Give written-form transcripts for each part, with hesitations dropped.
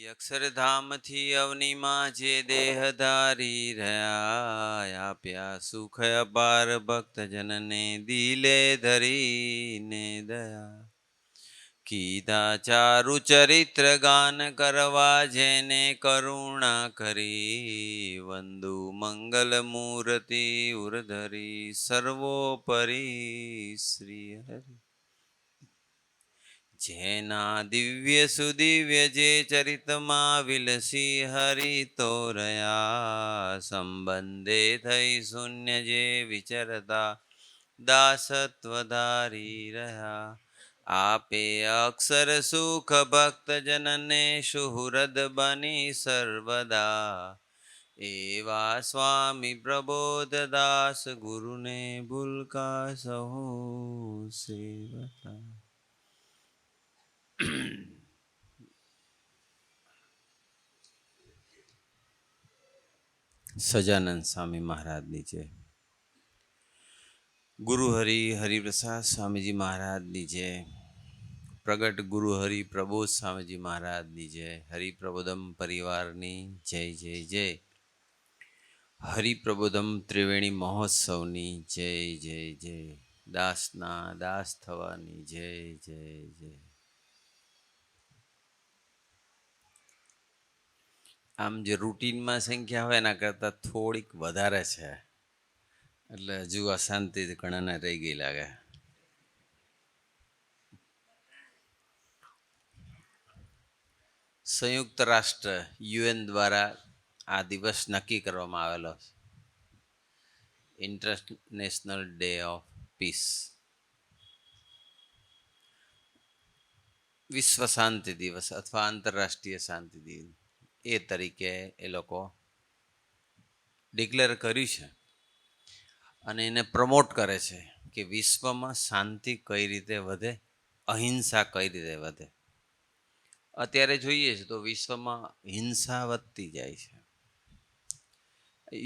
અક્ષરધામથી અવનીમાં જે દેહ ધારી રહ્યા, આપ્યા સુખ અપાર ભક્તજનને દિલે ધરીને દયા. કીધા ચારુ ચરિત્ર ગાન કરવા જેને કરુણા કરી, વંદુ મંગલ મૂર્તિ ઉરધરી સર્વોપરી શ્રી હરિ. જેના દિવ્ય સુદિવ્ય જે ચરિતમાં વિલસી હરિ તો રહ્યા, સંબંધે થઈ શૂન્ય જે વિચરતા દાસત્વ ધારી રહ્યા. આપે અક્ષર સુખ ભક્તજનને સુહૃદ બની સર્વદા, એવા સ્વામી પ્રબોધદાસ ગુરુને ભૂલકા સહુ સેવતા. સજાનંદ સ્વામી મહારાજની જય. ગુરુ હરિ હરિપ્રસાદ સ્વામીજી મહારાજની જય. પ્રગટ ગુરુ હરિ પ્રબોધ સ્વામીજી મહારાજની જય. હરિપ્રબોધમ પરિવારની જય જય જય. હરિપ્રબોધમ ત્રિવેણી મહોત્સવની જય જય જય. દાસના દાસ થવાની જય જય જય. આમ જે રૂટીનમાં સંખ્યા હોય એના કરતાં થોડીક વધારે છે, એટલે હજુ અશાંતિ ઘણાને રહી ગઈ લાગે. સંયુક્ત રાષ્ટ્ર UN દ્વારા આ દિવસ નક્કી કરવામાં આવેલો છે, ઇન્ટરનેશનલ ડે ઓફ પીસ, વિશ્વ શાંતિ દિવસ અથવા આંતરરાષ્ટ્રીય શાંતિ દિવસ એ તરીકે એ લોકો ડિક્લેર કર્યું છે અને એને પ્રમોટ કરે છે કે વિશ્વમાં શાંતિ કઈ રીતે વધે, અહિંસા કઈ રીતે વધે. અત્યારે જોઈએ છે તો વિશ્વમાં હિંસા વધતી જાય છે.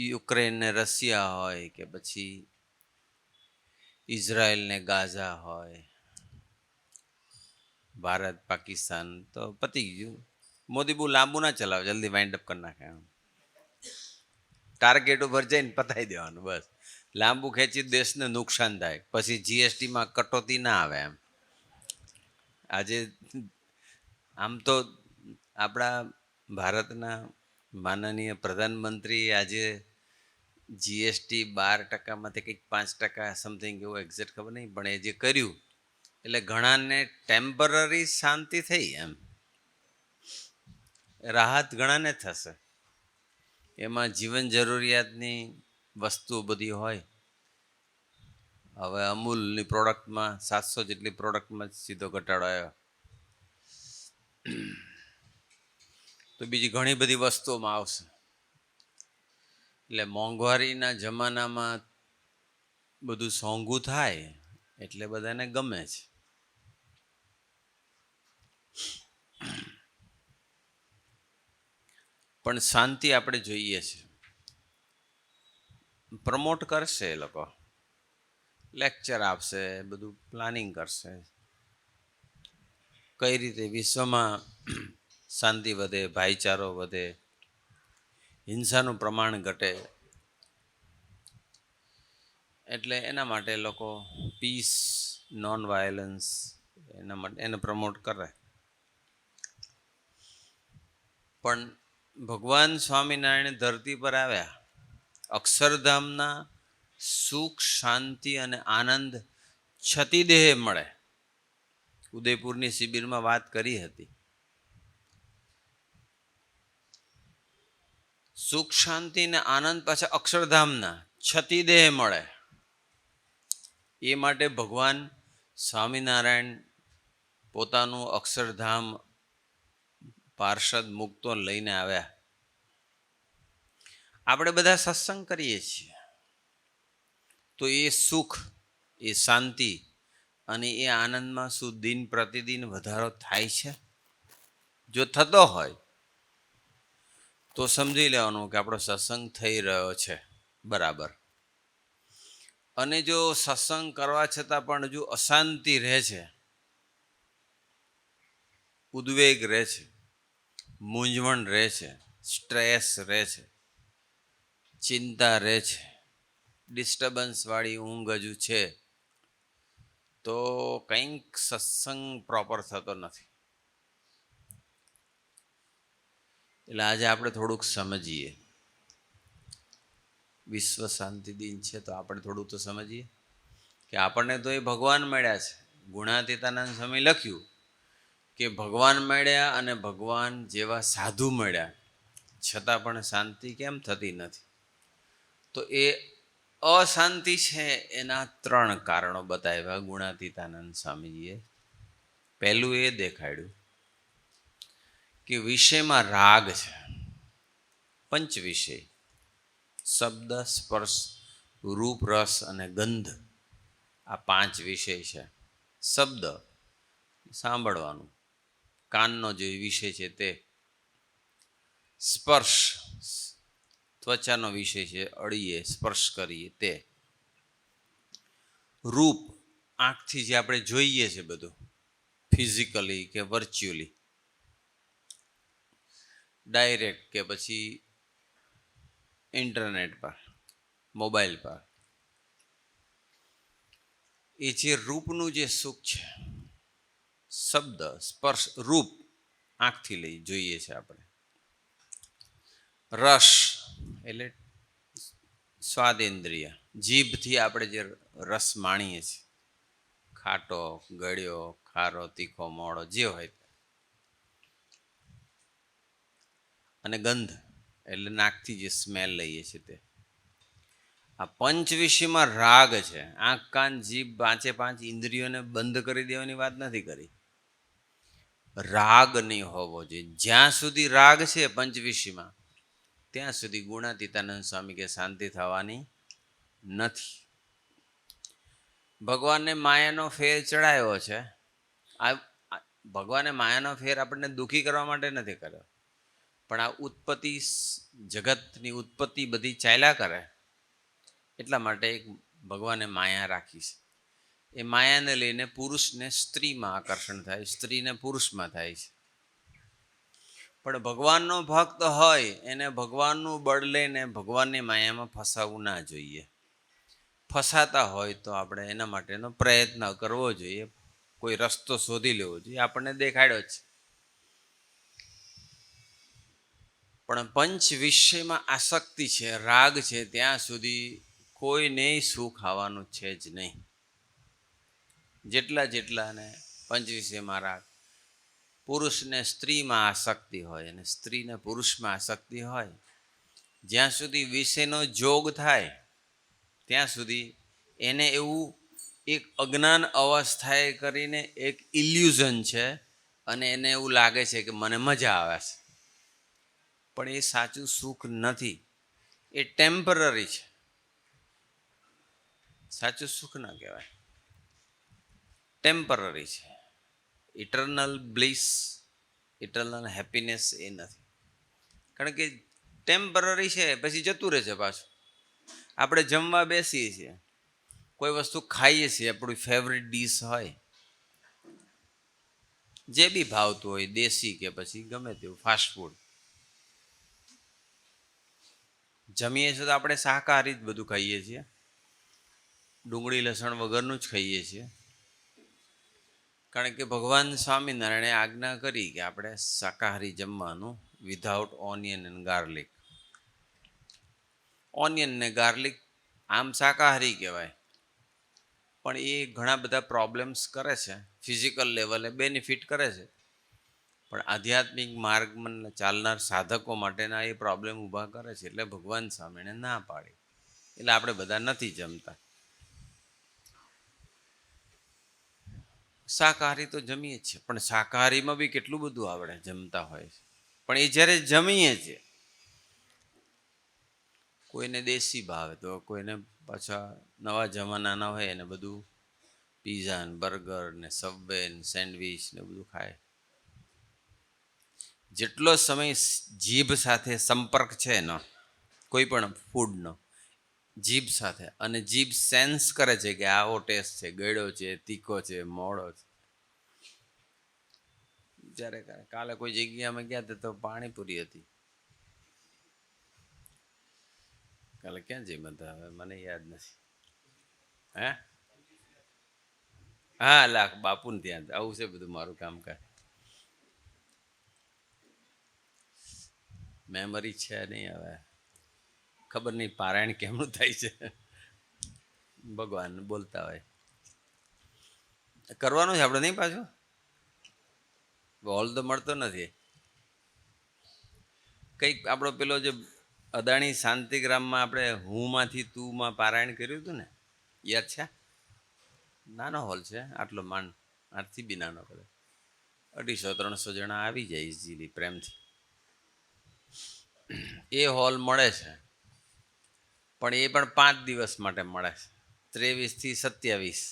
યુક્રેન ને રશિયા હોય કે પછી ઇઝરાયલ ને ગાઝા હોય, ભારત પાકિસ્તાન, તો પતી ગયું. મોદી બહુ લાંબુ ના ચલાવે, જલ્દી વાઇન્ડ અપ કરી નાખે. ટાર્ગેટ ઉપર જઈને પતાવી દેવાનું બસ. લાંબુ ખેંચી દેશને નુકસાન થાય, પછી GSTમાં કટોતી ના આવે. એમ આજે આમ તો આપણા ભારતના માનનીય પ્રધાનમંત્રી આજે GST 12%માંથી કંઈક 5% સમથિંગ એવું એક્ઝેક્ટ ખબર નહીં, પણ એ જે કર્યું એટલે ઘણાને ટેમ્પરરી શાંતિ થઈ, એમ રાહત ઘણાને થશે. એમાં જીવન જરૂરિયાતની વસ્તુઓ બધી હોય. હવે અમૂલની પ્રોડક્ટમાં 700 જેટલી પ્રોડક્ટમાં સીધો ઘટાડો આવ્યો, તો બીજી ઘણી બધી વસ્તુઓમાં આવશે. એટલે મોંઘવારીના જમાનામાં બધું સોંઘું થાય એટલે બધાને ગમે છે. પણ શાંતિ આપણે જોઈએ છે, પ્રમોટ કરશે એ લોકો, લેક્ચર આપશે, બધું પ્લાનિંગ કરશે, કઈ રીતે વિશ્વમાં શાંતિ વધે, ભાઈચારો વધે, હિંસાનું પ્રમાણ ઘટે. એટલે એના માટે લોકો પીસ, નોન વાયલન્સ, એના માટે એને પ્રમોટ કરે. પણ ભગવાન સ્વામિનારાયણ ધરતી પર આવ્યા, અક્ષરધામના સુખ, શાંતિ અને આનંદ છતિદેહે મળે. ઉદયપુરની શિબિરમાં વાત કરી હતી. સુખ, શાંતિ અને આનંદ પાછા અક્ષરધામના છતિદેહે મળે. એ માટે ભગવાન સ્વામિનારાયણ પોતાનું અક્ષરધામ પાર્ષદ મુક્તો લઈને આવ્યા. આપણે બધા સત્સંગ કરીએ છીએ તો એ સુખ, એ શાંતિ અને એ આનંદમાં શું દિન પ્રતિદિન વધારો થાય છે? જો થતો હોય તો સમજી લેવાનું કે આપણો સત્સંગ થઈ રહ્યો છે બરાબર. અને જો સત્સંગ કરવા છતાં પણ હજુ અશાંતિ રહે છે, ઉદ્વેગ રહે છે, મૂંઝવણ રહે છે, સ્ટ્રેસ રહે છે, ચિંતા રહે છે, ડિસ્ટર્બન્સવાળી ઊંઘ હજુ છે, તો કંઈક સત્સંગ પ્રોપર થતો નથી. એટલે આજે આપણે થોડુંક સમજીએ. વિશ્વ શાંતિ દિન છે તો આપણે થોડુંક તો સમજીએ કે આપણને તો એ ભગવાન મળ્યા છે. ગુણાતીતાનંદ સ્વામી લખ્યું કે ભગવાન મળ્યા અને ભગવાન જેવા સાધુ મળ્યા છતાં પણ શાંતિ કેમ થતી નથી? તો એ અશાંતિ છે એના 3 કારણો બતાવ્યા ગુણાતીતાનંદ સ્વામીજીએ. પહેલું એ દેખાડ્યું કે વિષયમાં રાગ છે. પંચ વિષય, શબ્દ, સ્પર્શ, રૂપ, રસ અને ગંધ, આ 5 વિષય છે. શબ્દ સાંભળવાનું, કાનનો જે વિષય છે તે. સ્પર્શ ત્વચાનો વિષય છે, અડીએ સ્પર્શ કરીએ તે. રૂપ આંખથી જે આપણે જોઈએ છે બધું ફિઝિકલી કે વર્ચ્યુઅલી, ડાયરેક્ટ કે પછી ઇન્ટરનેટ પર, મોબાઈલ પર, એ જે રૂપનું જે સુખ છે, શબ્દ, સ્પર્શ, રૂપ આંખથી લઈ જોઈએ છે આપણે. રસ એટલે સ્વાદેન્દ્રિય, જીભથી આપણે જે રસ માણીએ છીએ, ખાટો, ગળ્યો, ખારો, તીખો, મોળો જે હોય. અને ગંધ એટલે નાકથી જે સ્મેલ લઈએ છીએ તે. આ પંચ વિષયમાં રાગ છે. આંખ, કાન, જીભ, 5 ઇન્દ્રિયોને બંધ કરી દેવાની વાત નથી કરી. રાગ નહીં હોવો જોઈએ. જ્યાં સુધી રાગ છે પંચ વિષયમાં ત્યાં સુધી ગુણાતીતાનંદ સ્વામી કે શાંતિ થવાની નથી. ભગવાનને માયાનો ફેર ચડાયો છે. આ ભગવાને માયાનો ફેર આપણને દુઃખી કરવા માટે નથી કર્યો, પણ આ ઉત્પત્તિ, જગતની ઉત્પત્તિ બધી ચાલ્યા કરે એટલા માટે એક ભગવાને માયા રાખી છે. એ માયાને લઈને પુરુષને સ્ત્રીમાં આકર્ષણ થાય, સ્ત્રીને પુરુષમાં થાય છે. પણ ભગવાનનો ભક્ત હોય એને ભગવાનનું બળ લઈને ભગવાનની માયામાં ફસાવવું ના જોઈએ. ફસાતા હોય તો આપણે એના માટેનો પ્રયત્ન કરવો જોઈએ, કોઈ રસ્તો શોધી લેવો જોઈએ. આપણને દેખાડ્યો છે. પણ પંચ વિષયમાં આસક્તિ છે, રાગ છે, ત્યાં સુધી કોઈને સુખ આવવાનું છે જ નહીં. જેટલાને પંચ વિષયમાં રાગ, પુરુષને સ્ત્રીમાં આસક્તિ હોય અને સ્ત્રીને પુરુષમાં આસક્તિ હોય, જ્યાં સુધી વિષયનો જોગ થાય ત્યાં સુધી એને એવું એક અજ્ઞાન અવસ્થાએ કરીને એક ઇલ્યુઝન છે અને એને એવું લાગે છે કે મને મજા આવે છે. પણ એ સાચું સુખ નથી, એ ટેમ્પરરી છે. સાચું સુખ ના કહેવાય, ટેમ્પરરી છે. ઇટરનલ બ્લિસ, ઇટરનલ હેપીનેસ એ નથી. કારણ કે ટેમ્પરરી છે, પછી જતું રહે છે પાછું. આપણે જમવા બેસીએ છીએ, કોઈ વસ્તુ ખાઈએ છીએ, આપણી ફેવરિટ ડીશ હોય, જે બી ભાવતું હોય, દેશી કે પછી ગમે તેવું ફાસ્ટ ફૂડ, જમીએ છીએ તો આપણે શાકાહારી જ બધું ખાઈએ છીએ, ડુંગળી લસણ વગરનું જ ખાઈએ છીએ. કારણ કે ભગવાન સ્વામિનારાયણે આજ્ઞા કરી કે આપણે શાકાહારી જમવાનું without onion and garlic. Onion ને ગાર્લિક આમ શાકાહારી કહેવાય, પણ એ ઘણા બધા પ્રોબ્લેમ્સ કરે છે. ફિઝિકલ લેવલે બેનિફિટ કરે છે, પણ આધ્યાત્મિક માર્ગમાં ચાલનાર સાધકો માટેના એ પ્રોબ્લેમ ઊભા કરે છે. એટલે ભગવાન સ્વામીને ના પાડી. એટલે આપણે બધા નથી જમતા. શાકાહારી તો જમીએ જ છે, પણ શાકાહારીમાં બી કેટલું બધું આપણે જમતા હોય છે. પણ એ જ્યારે જમીએ છીએ, કોઈને દેશી ભાવે તો કોઈને પાછા નવા જમાનાના હોય એને બધું પીઝા ને બર્ગર ને સબવે ને સેન્ડવિચ ને બધું ખાય. જેટલો સમય જીભ સાથે સંપર્ક છે એનો, કોઈ પણ ફૂડનો જીભ સાથે, અને જીભ સેન્સ કરે છે કે આવો ટેસ્ટ છે, ગળ્યો છે, તીખો છે, મોળો છે, વિચારે કરે. કાલે કોઈ જગ્યામાં ગયા હતા તો પાણીપુરી હતી. કાલે ક્યાં જઈ બધા હવે મને યાદ નથી. હે હા લાખ બાપુને ત્યાં આવું છે બધું મારું કામકાજ. મેમરી છે નહીં હવે, ખબર નહીં પારાયણ કેમનું થાય છે. ભગવાન બોલતા હોય કરવાનું છે આપણે નહીં. પાછું હોલ તો મળતો નથી. કંઈક આપણો પેલો જે અદાણી શાંતિગ્રામમાં આપણે હુંમાંથી તુંમાં પારાયણ કર્યું હતું ને, યાદ છે? નાનો હોલ છે, આટલો માંડ, આટથી બી નાનો કરે. 250-300 જણા આવી જાય ઇઝીલી પ્રેમથી. એ હોલ મળે છે, પણ એ પણ 5 દિવસ માટે મળે છે, 23 થી 27.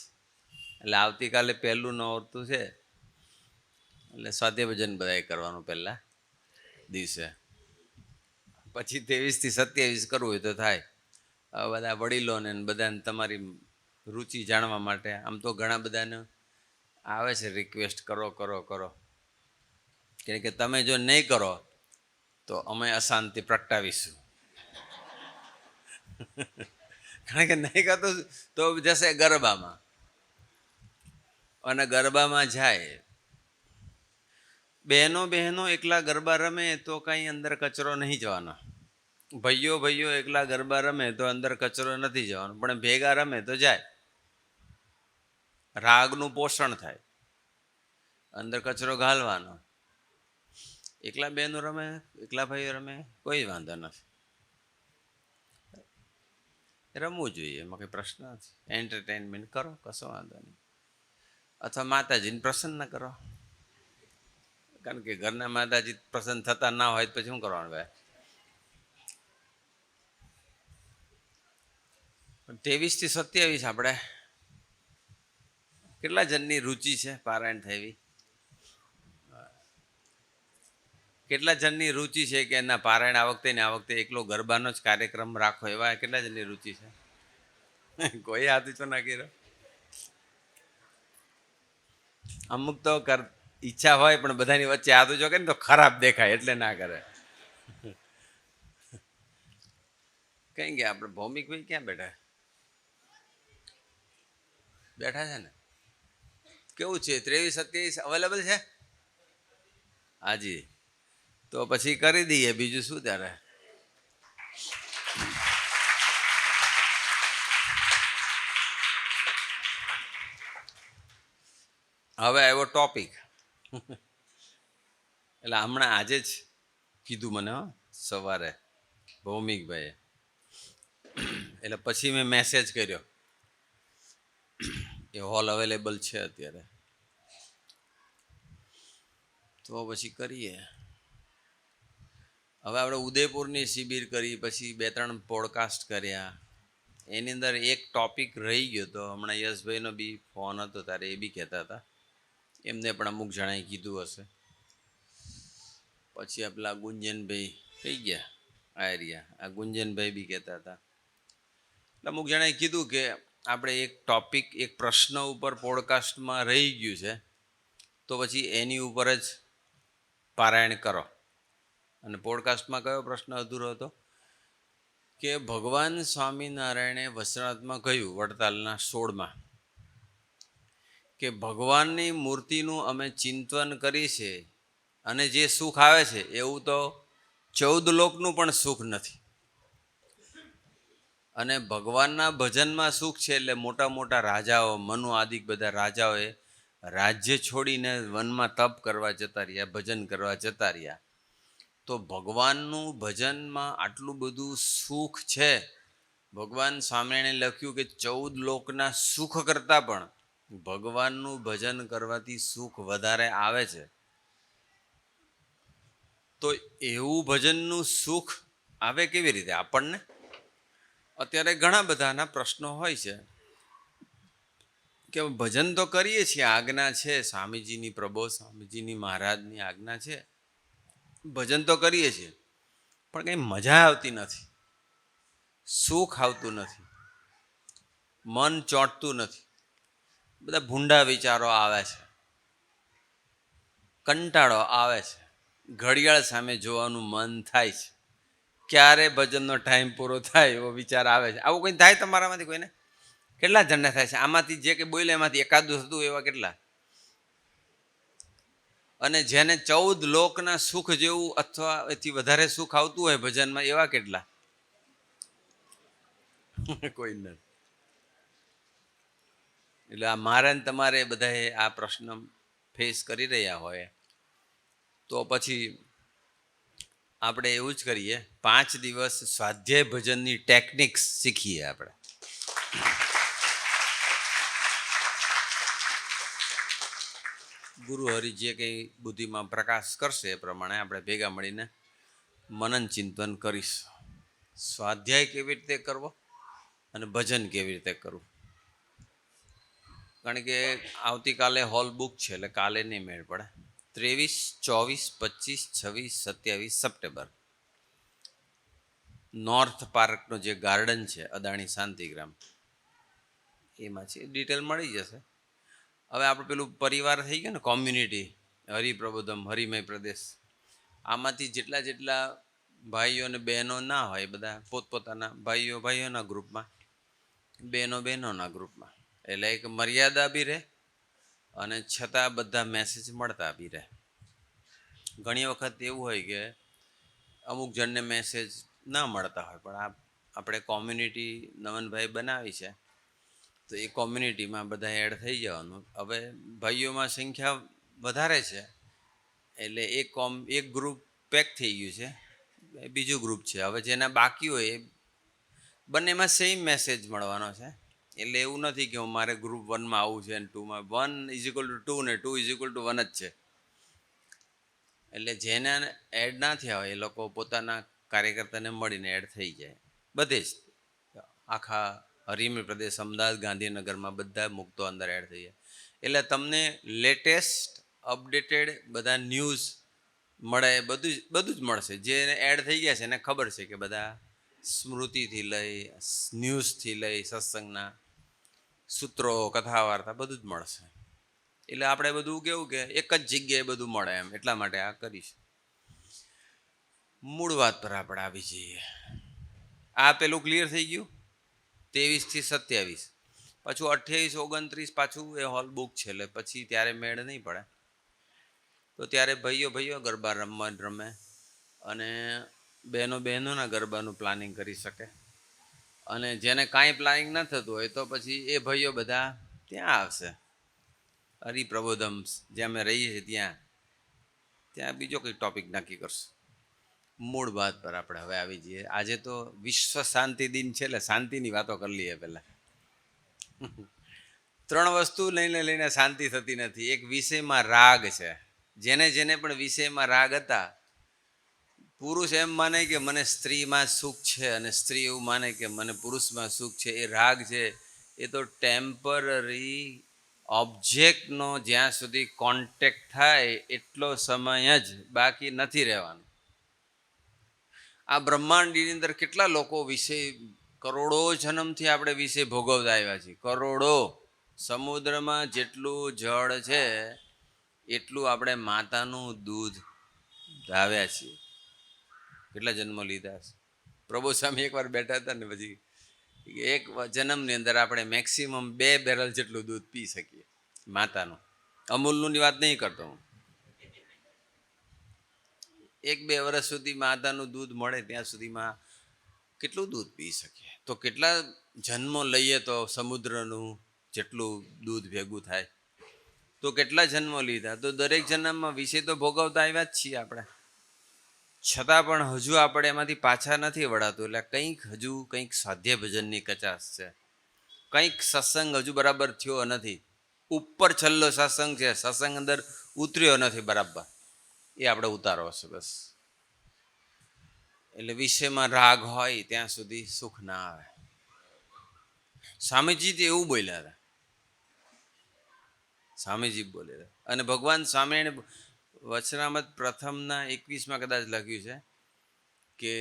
એટલે આવતીકાલે પહેલું નોરતું છે, એટલે સ્વાધ્યાય ભજન બધાએ કરવાનું પહેલા દિવસે. પછી 23 થી 27 કરવું હોય તો થાય. બધા વડીલોને બધાને તમારી રુચિ જાણવા માટે આમ તો ઘણા બધાને આવે છે રિક્વેસ્ટ કરો કરો કરો, કે તમે જો નહીં કરો તો અમે અશાંતિ પ્રગટાવીશું. કારણ કે નહીં કરતો તો જશે ગરબામાં, અને ગરબામાં જાય. બહેનો એકલા ગરબા રમે તો કંઈ અંદર કચરો નહીં જવાનો. ભાઈઓ એકલા ગરબા રમે તો અંદર કચરો નથી જવાનો, પણ ભેગા રમે તો જાય. રાગનું પોષણ થાય, અંદર કચરો ઘાલવાનો. એકલા બહેનો રમે, એકલા ભાઈઓ રમે, કોઈ વાંધો નથી. રમવું જોઈએ, એમાં કંઈ પ્રશ્ન નથી. એન્ટરટેનમેન્ટ કરો, કશો વાંધો નહીં. અથવા માતાજીને પ્રસન્ન કરો, કારણ કે ઘરના માતાજી પ્રસન્ન થતા ના હોય તો પછી શું કરવાનું ભાઈ? 23 થી 27 આપણે કેટલા જણની રુચિ છે પારાયણ થવી? કેટલા જણની રુચિ છે કે એના પારાયણ આ વખતે ને આ વખતે એકલો ગરબાનો જ કાર્યક્રમ રાખો, એવા કેટલા જણની રુચિ છે? કોઈ હાથ તો ના કર્યો. અમુક તો ઈચ્છા હોય પણ બધાની વચ્ચે હાથ જો કે ને તો ખરાબ દેખાય એટલે ના કરે. કઈ ગયા આપણે ભૌમિકભાઈ? ક્યાં બેઠા છે ને? કેવું છે 23-27 અવેલેબલ છે? હાજી, તો પછી કરી દઈએ, બીજું શું ત્યારે. હવે આવ્યો ટોપિક. એટલે હમણાં આજે જ કીધું મને સવારે ભૌમિકભાઈએ, એટલે પછી મેં મેસેજ કર્યો. એ હોલ અવેલેબલ છે અત્યારે, તો પછી કરીએ. હવે આપણે ઉદયપુરની શિબિર કરી, પછી 2-3 પોડકાસ્ટ કર્યા. એની અંદર એક ટોપિક રહી ગયો તો હમણાં યશભાઈનો બી ફોન હતો ત્યારે એ બી કહેતા હતા, એમને પણ અમુક જણાએ કીધું હશે. પછી આપલા ગુંજનભાઈ કહી ગયા આર્યા, આ ગુંજનભાઈ બી કહેતા હતા. એટલે અમુક જણાએ કીધું કે આપણે એક ટોપિક, એક પ્રશ્ન ઉપર પોડકાસ્ટમાં રહી ગયું છે, તો પછી એની ઉપર જ પારાયણ કરો. અને પોડકાસ્ટમાં કયો પ્રશ્ન અધૂરો હતો કે ભગવાન સ્વામિનારાયણે વચનાત્મા કહ્યું વડતાલના 16માં કે ભગવાનની મૂર્તિનું અમે ચિંતન કરી છે, અને જે સુખ આવે છે એવું તો 14 લોકનું પણ સુખ નથી. અને ભગવાનના ભજનમાં સુખ છે. એટલે મોટા મોટા રાજાઓ, મનુ આદિક બધા રાજાઓએ રાજ્ય છોડીને વનમાં તપ કરવા જતા રહ્યા, ભજન કરવા જતા રહ્યા. તો ભગવાનનું ભજનમાં આટલું બધું સુખ છે. ભગવાન સ્વામિનારાયણે લખ્યું કે 14 લોકના સુખ કરતાં પણ ભગવાનનું ભજન કરવાથી સુખ વધારે આવે છે. તો એવું ભજનનું સુખ આવે કેવી રીતે આપણને? અત્યારે ઘણા બધાના પ્રશ્નો હોય છે કે ભજન તો કરીએ છીએ, આજ્ઞા છે સ્વામીજીની, પ્રભો સ્વામીજીની, મહારાજની આજ્ઞા છે, ભજન તો કરીએ છીએ, પણ કંઈ મજા આવતી નથી, સુખ આવતું નથી, મન ચોંટતું નથી, બધા ભૂંડા વિચારો આવે છે. કંટાળો આવે છે, ઘડિયાળ સામે જોવાનું મન થાય છે, ક્યારે ભજનનો ટાઈમ પૂરો થાય એવો વિચાર આવે છે. આવું કંઈ થાય તમારામાંથી કોઈને? કેટલા જણને થાય છે? આમાંથી જે કંઈ બોલે એમાંથી એકાદું હતું એવા કેટલા? અને જેને 14 લોકના સુખ જેવું અથવા એથી વધારે સુખ આવતું હોય ભજનમાં એવા કેટલા? કોઈ નથી. એટલે આ મારે ને તમારે બધાએ આ પ્રશ્ન ફેસ કરી રહ્યા હોય તો પછી આપણે એવું જ કરીએ, 5 દિવસ સ્વાધ્યાય ભજનની ટેકનિક્સ શીખીએ આપણે. ગુરુ હરિ જે કંઈ બુદ્ધિમાં પ્રકાશ કરશે એ પ્રમાણે આપણે ભેગા મળીને મનન ચિંતન કરીશું. સ્વાધ્યાય કેવી રીતે કરવો અને ભજન કેવી રીતે કરવું. કારણ કે આવતીકાલે હોલ બુક છે એટલે કાલે નહીં મેળ પડે. 23, 24, 25, 26, 27 સપ્ટેમ્બર નોર્થ પાર્કનો જે ગાર્ડન છે અદાણી શાંતિગ્રામ એમાં છે. ડિટેલ મળી જશે. હવે આપણે પેલું પરિવાર થઈ ગયો ને, કોમ્યુનિટી હરિપ્રબોધમ હરિમય પ્રદેશ, આમાંથી જેટલા ભાઈઓ અને બહેનો ના હોય બધા પોતપોતાના ભાઈઓના ગ્રુપમાં, બહેનોના ગ્રુપમાં, એટલે એક મર્યાદા બી રહે અને છતાં બધા મેસેજ મળતા બી રહે. ઘણી વખત એવું હોય કે અમુક જણને મેસેજ ના મળતા હોય, પણ આપણે કોમ્યુનિટી નમનભાઈ બનાવી છે તો એ કોમ્યુનિટીમાં બધા એડ થઈ જવાનું. હવે ભાઈઓમાં સંખ્યા વધારે છે એટલે એક ગ્રુપ પેક થઈ ગયું છે, બીજું ગ્રુપ છે. હવે જેના બાકી હોય એ બંનેમાં સેમ મેસેજ મળવાનો છે. એટલે એવું નથી કે મારે ગ્રુપ 1માં આવવું છે અને 2માં 1 = 2 ને 2 = 1 જ છે. એટલે જેને એડ ના થયા હોય એ લોકો પોતાના કાર્યકર્તાને મળીને એડ થઈ જાય. બધે જ આખા હરિમય પ્રદેશ, અમદાવાદ, ગાંધીનગરમાં બધા મુક્તો અંદર એડ થઈ જાય. એટલે તમને લેટેસ્ટ અપડેટેડ બધા ન્યૂઝ મળે, બધું જ મળશે. જે એડ થઈ ગયા છે એને ખબર છે કે બધા સ્મૃતિથી લઈ ન્યૂઝથી લઈ સત્સંગના સૂત્રો, કથા વાર્તા બધું જ મળશે. એટલે આપણે બધું કેવું કે એક જ જગ્યાએ બધું મળે એમ, એટલા માટે આ કરીશ. મૂળ વાત પર આપણે આવી જઈએ. આ પેલું ક્લિયર થઈ ગયું. 23 થી 27 પાછું 28, 29 પાછું એ હોલ બુક છે એટલે પછી ત્યારે મેળ નહીં પડે. તો ત્યારે ભાઈઓ ગરબા રમે અને બહેનોના ગરબાનું પ્લાનિંગ કરી શકે. અને જેને કાંઈ પ્લાનિંગ ન થતું હોય તો પછી એ ભાઈઓ બધા ત્યાં આવશે હરિપ્રબોધમ, જ્યાં અમે રહીએ છીએ ત્યાં બીજો કંઈક ટોપિક નક્કી કરશું. મૂળ વાત પર આપણે હવે આવી જઈએ. આજે તો વિશ્વ શાંતિ દિન છે એટલે શાંતિની વાતો કરી લઈએ. પહેલાં 3 વસ્તુ લઈને શાંતિ થતી નથી. એક વિષયમાં રાગ છે. જેને પણ વિષયમાં રાગ હતા, પુરુષ એમ માને કે મને સ્ત્રીમાં સુખ છે અને સ્ત્રી એવું માને કે મને પુરુષમાં સુખ છે. એ રાગ છે એ તો ટેમ્પરરી ઓબ્જેક્ટનો જ્યાં સુધી કોન્ટેક્ટ થાય એટલો સમય જ, બાકી નથી રહેવાનું. આ બ્રહ્માંડની અંદર કેટલા લોકો વિષય, કરોડો જન્મથી આપણે વિષય ભોગવતા આવ્યા છીએ. કરોડો. સમુદ્રમાં જેટલું જળ છે એટલું આપણે માતાનું દૂધ ધાવ્યા છીએ. કેટલા જન્મ લીધા છે. પ્રભુ સ્વામી એકવાર બેઠા હતા ને પછી એક જન્મની અંદર આપણે મેક્સિમમ 2 બેરલ જેટલું દૂધ પી શકીએ માતાનું. અમૂલની વાત નહીં કરતો હું. 1-2 વર્ષ સુધી માતાનું દૂધ મળે ત્યાં સુધીમાં કેટલું દૂધ પી શકીએ. તો કેટલા જન્મો લઈએ તો સમુદ્રનું જેટલું દૂધ ભેગું થાય. તો કેટલા જન્મો લીધા. તો દરેક જન્મમાં વિષય તો ભોગવતા આવ્યા જ છીએ આપણે. છતાં પણ હજુ આપણે એમાંથી પાછા નથી વળાતું. એટલે કંઈક સ્વાધ્યાય ભજનની કચાશ છે. કંઈક સત્સંગ હજુ બરાબર થયો નથી. ઉપર છેલ્લો સત્સંગ છે, સત્સંગ અંદર ઉતર્યો નથી બરાબર. એ આપણે ઉતારો છે બસ. એટલે વિષયમાં રાગ હોય ત્યાં સુધી સુખ ના આવે. સ્વામીજી તો એવું બોલ્યા હતા. સ્વામીજી બોલેલા. અને ભગવાન સ્વામિનારાયણ વચનામૃત પ્રથમના 21માં કદાચ લખ્યું છે કે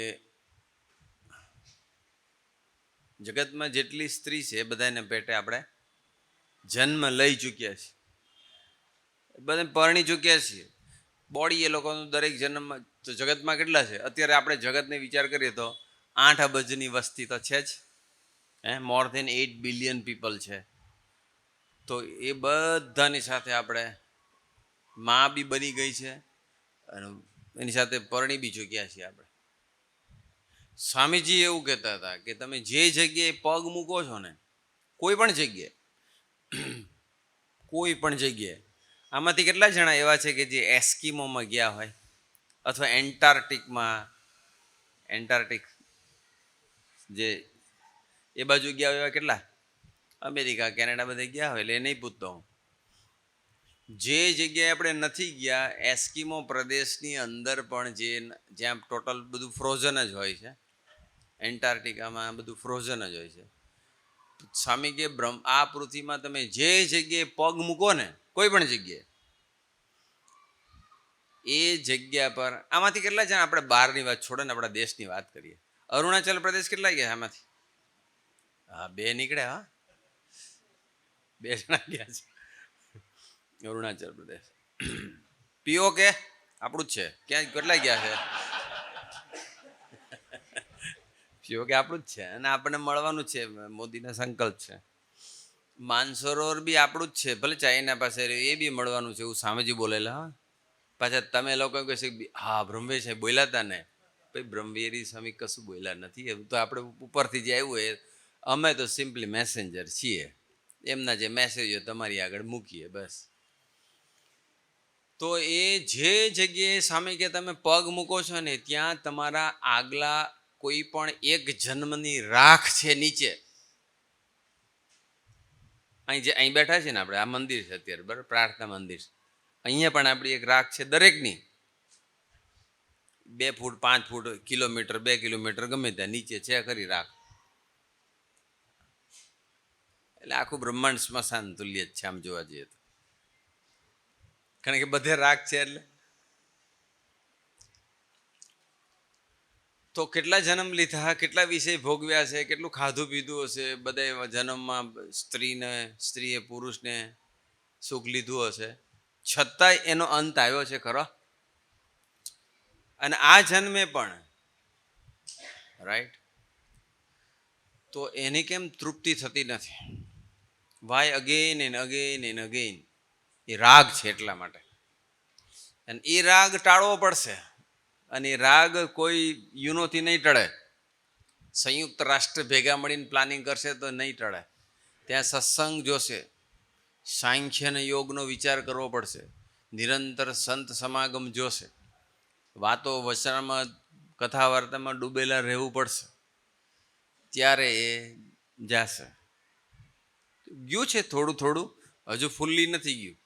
જગતમાં જેટલી સ્ત્રી છે એ બધાને પેટે આપણે જન્મ લઈ ચૂક્યા છીએ, બધા પરણી ચૂક્યા છીએ. બોડી એ લોકોનું દરેક જન્મમાં તો જગતમાં કેટલા છે અત્યારે આપણે જગતને વિચાર કરીએ તો 8 અબજની વસ્તી તો છે જ, મોર ધેન 8 બિલિયન પીપલ છે. તો એ બધાની સાથે આપણે માં બી બની ગઈ છે અને એની સાથે પરણી બી ચૂક્યા છીએ આપણે. સ્વામીજી એવું કહેતા હતા કે તમે જે જગ્યાએ પગ મૂકો છો ને, કોઈ પણ જગ્યાએ આમાંથી કેટલા જણા એવા છે કે જે એસ્કિમોમાં ગયા હોય અથવા એન્ટાર્કટિક જે એ બાજુ ગયા હોય એવા કેટલા, અમેરિકા કેનેડા બધે ગયા હોય. એટલે એ નહીં પૂછતો હું. જે જગ્યાએ આપણે નથી ગયા એસ્કિમો પ્રદેશની અંદર પણ જ્યાં ટોટલ બધું ફ્રોઝન જ હોય છે, એન્ટાર્કટિકામાં બધું ફ્રોઝન જ હોય છે. સ્વામી કે આ પૃથ્વીમાં તમે જે જગ્યાએ પગ મૂકો ને, કોઈ પણ જગ્યાએ, એ જગ્યા પર આમાંથી કેટલા જણા, આપણે બહારની વાત છોડો ને આપણા દેશની વાત કરીએ, અરુણાચલ પ્રદેશ કેટલા ગયા આમાંથી? હા, 2 નીકળ્યા. હા, 2 જણા ગયા છે અરુણાચલ પ્રદેશ. પીઓ કે આપણું જ છે, ક્યાં કેટલા ગયા છે? પીઓ કે આપણું જ છે અને આપણને મળવાનું જ છે, મોદીનો સંકલ્પ છે. માનસરોવર બી આપણું જ છે, ભલે ચાઇના પાસે એ બી મળવાનું છે એવું સ્વામીજી બોલેલા. હા, પાછા તમે લોકો કહે છે હા બ્રહ્મવીર સાહેબ બોલ્યા હતા ને, ભાઈ બ્રહ્મવીરી સ્વામી કશું બોલ્યા નથી. એવું તો આપણે ઉપરથી જે આવ્યું એ, અમે તો સિમ્પલી મેસેન્જર છીએ, એમના જે મેસેજ હોય તમારી આગળ મૂકીએ બસ. તો એ જે જગ્યાએ સ્વામી કે તમે પગ મૂકો છો ને, ત્યાં તમારા આગલા કોઈ પણ એક જન્મની રાખ છે નીચે. અહીં બેઠા છે ને આપણે, આ મંદિર છે અત્યારે, બરાબર, પ્રાર્થના મંદિર. અહીંયા પણ આપણી એક રાખ છે દરેકની, 2 ફૂટ 5 ફૂટ કિલોમીટર 2 કિલોમીટર ગમે ત્યાં નીચે છે ખરી રાખ. એટલે આખું બ્રહ્માંડ સ્મશાન તુલ્ય જ છે આમ જોવા જઈએ તો, કારણ કે બધે રાખ છે. એટલે તો કેટલા જન્મ લીધા, કેટલા વિષય ભોગવ્યા છે, કેટલું ખાધું પીધું હશે, બધા જન્મમાં સ્ત્રીએ પુરુષને સુખ લીધું હશે, છતાંય એનો અંત આવ્યો છે ખરો. અને આ જન્મે પણ રાઈટ, તો એની કેમ તૃપ્તિ થતી નથી? Why again and again and again? એ રાગ છે એટલા માટે. અને એ રાગ ટાળવો પડશે. અને એ રાગ કોઈ યુનોથી નહીં ટળે. સંયુક્ત રાષ્ટ્ર ભેગા મળીને પ્લાનિંગ કરશે તો નહીં ટળે. ત્યાં સત્સંગ જોશે, સાંખ્ય અને યોગનો વિચાર કરવો પડશે, નિરંતર સંત સમાગમ જોશે, વાતો વચનમાં કથા વાર્તામાં ડૂબેલા રહેવું પડશે, ત્યારે એ જાશે. ગયું છે થોડું થોડું, હજુ ફૂલ્લી નથી ગયું.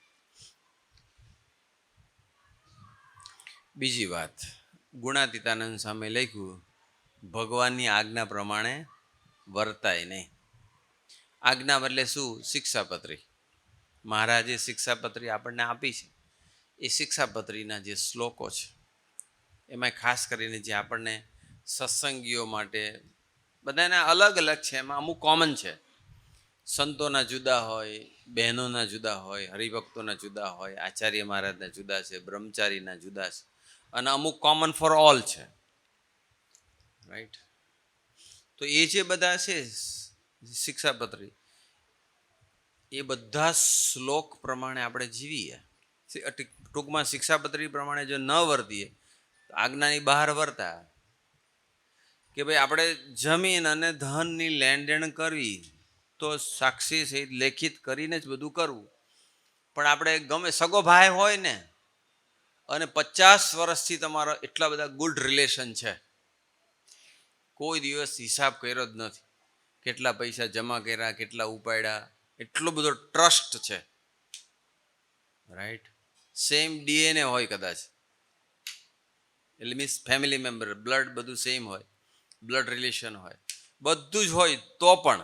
બીજી વાત, ગુણાતીતાનંદ સામે લખ્યું, ભગવાનની આજ્ઞા પ્રમાણે વર્તાય નહીં. આજ્ઞા એટલે શું? શિક્ષાપત્રી. મહારાજે શિક્ષાપત્રી આપણને આપી છે. એ શિક્ષાપત્રીના જે શ્લોકો છે એમાં ખાસ કરીને જે આપણને સત્સંગીઓ માટે, બધાના અલગ અલગ છે, એમાં અમુક કોમન છે. સંતોના જુદા હોય, બહેનોના જુદા હોય, હરિભક્તોના જુદા હોય, આચાર્ય મહારાજના જુદા છે, બ્રહ્મચારીના જુદા છે, અને અમુક કોમન ફોર ઓલ છે. રાઈટ. તો એ જે બધા છે શિક્ષાપત્રી, એ બધા શ્લોક પ્રમાણે આપણે જીવીએ. ટૂંકમાં શિક્ષાપત્રી પ્રમાણે જો ન વર્તીએ તો આજ્ઞાની બહાર વર્તા કે ભાઈ આપણે જમીન અને ધનની લેણદેણ કરવી તો સાક્ષી સહિત લેખિત કરીને જ બધું કરવું. પણ આપણે ગમે સગો ભાઈ હોય ને અને 50 વર્ષથી તમારા એટલા બધા ગુડ રિલેશન છે, કોઈ દિવસ હિસાબ કર્યો જ નથી, કેટલા પૈસા જમા કર્યા, કેટલા ઉપાડ્યા, એટલો બધો ટ્રસ્ટ છે. રાઈટ. સેમ DNA હોય કદાચ, એટલે મીન્સ ફેમિલી મેમ્બર, બ્લડ બધું સેમ હોય, બ્લડ રિલેશન હોય, બધું જ હોય, તો પણ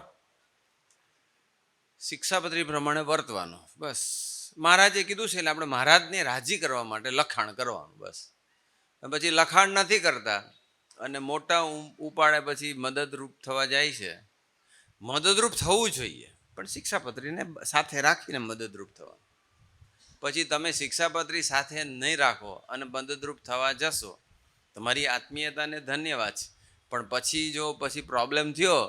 શિક્ષાપત્રી પ્રમાણે વર્તવાનું. બસ મહારાજે કીધું છે એટલે આપણે મહારાજને રાજી કરવા માટે લખાણ કરવાનું બસ. પછી લખાણ નથી કરતા અને મોટા ઉપાડે પછી મદદરૂપ થવા જાય છે. મદદરૂપ થવું જોઈએ, પણ શિક્ષાપત્રીને સાથે રાખીને મદદરૂપ થવાનું. પછી તમે શિક્ષાપત્રી સાથે નહીં રાખો અને મદદરૂપ થવા જશો, તમારી આત્મીયતાને ધન્યવાદ છે, પણ પછી પ્રોબ્લેમ થયો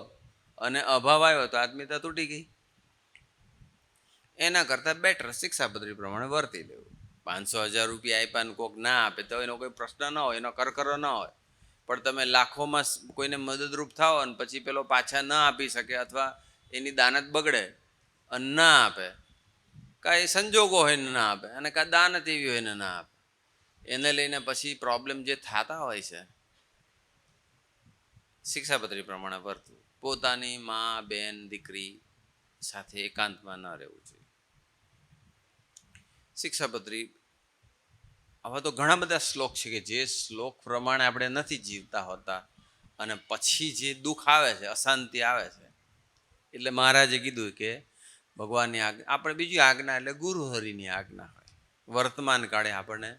અને અભાવ આવ્યો તો આત્મીયતા તૂટી ગઈ. એના કરતાં બેટર શિક્ષાપત્રી પ્રમાણે વર્તી લેવું. 500,000 રૂપિયા આપ્યા ને કોઈક ના આપે તો એનો કોઈ પ્રશ્ન ન હોય, એનો કરકરો ન હોય. પણ તમે લાખોમાં કોઈને મદદરૂપ થાઓ અને પછી પેલો પાછા ન આપી શકે અથવા એની દાનત બગડે અને ના આપે, કાંઈ સંજોગો હોય ને ના આપે, અને કાં દાનત એવી હોય ને ના આપે, એને લઈને પછી પ્રોબ્લેમ જે થતા હોય છે, શિક્ષાપત્રી પ્રમાણે વર્તવું. પોતાની મા, બેન, દીકરી સાથે એકાંતમાં ન રહેવું જોઈએ. શિક્ષાપત્રી આવા તો ઘણા બધા શ્લોક છે કે જે શ્લોક પ્રમાણે આપણે નથી જીવતા હોતા અને પછી જે દુઃખ આવે છે, અશાંતિ આવે છે, એટલે મહારાજે કીધું કે ભગવાનની આજ્ઞા, આપણે બીજી આજ્ઞા એટલે ગુરુહરિની આજ્ઞા હોય. વર્તમાન કાળે આપણને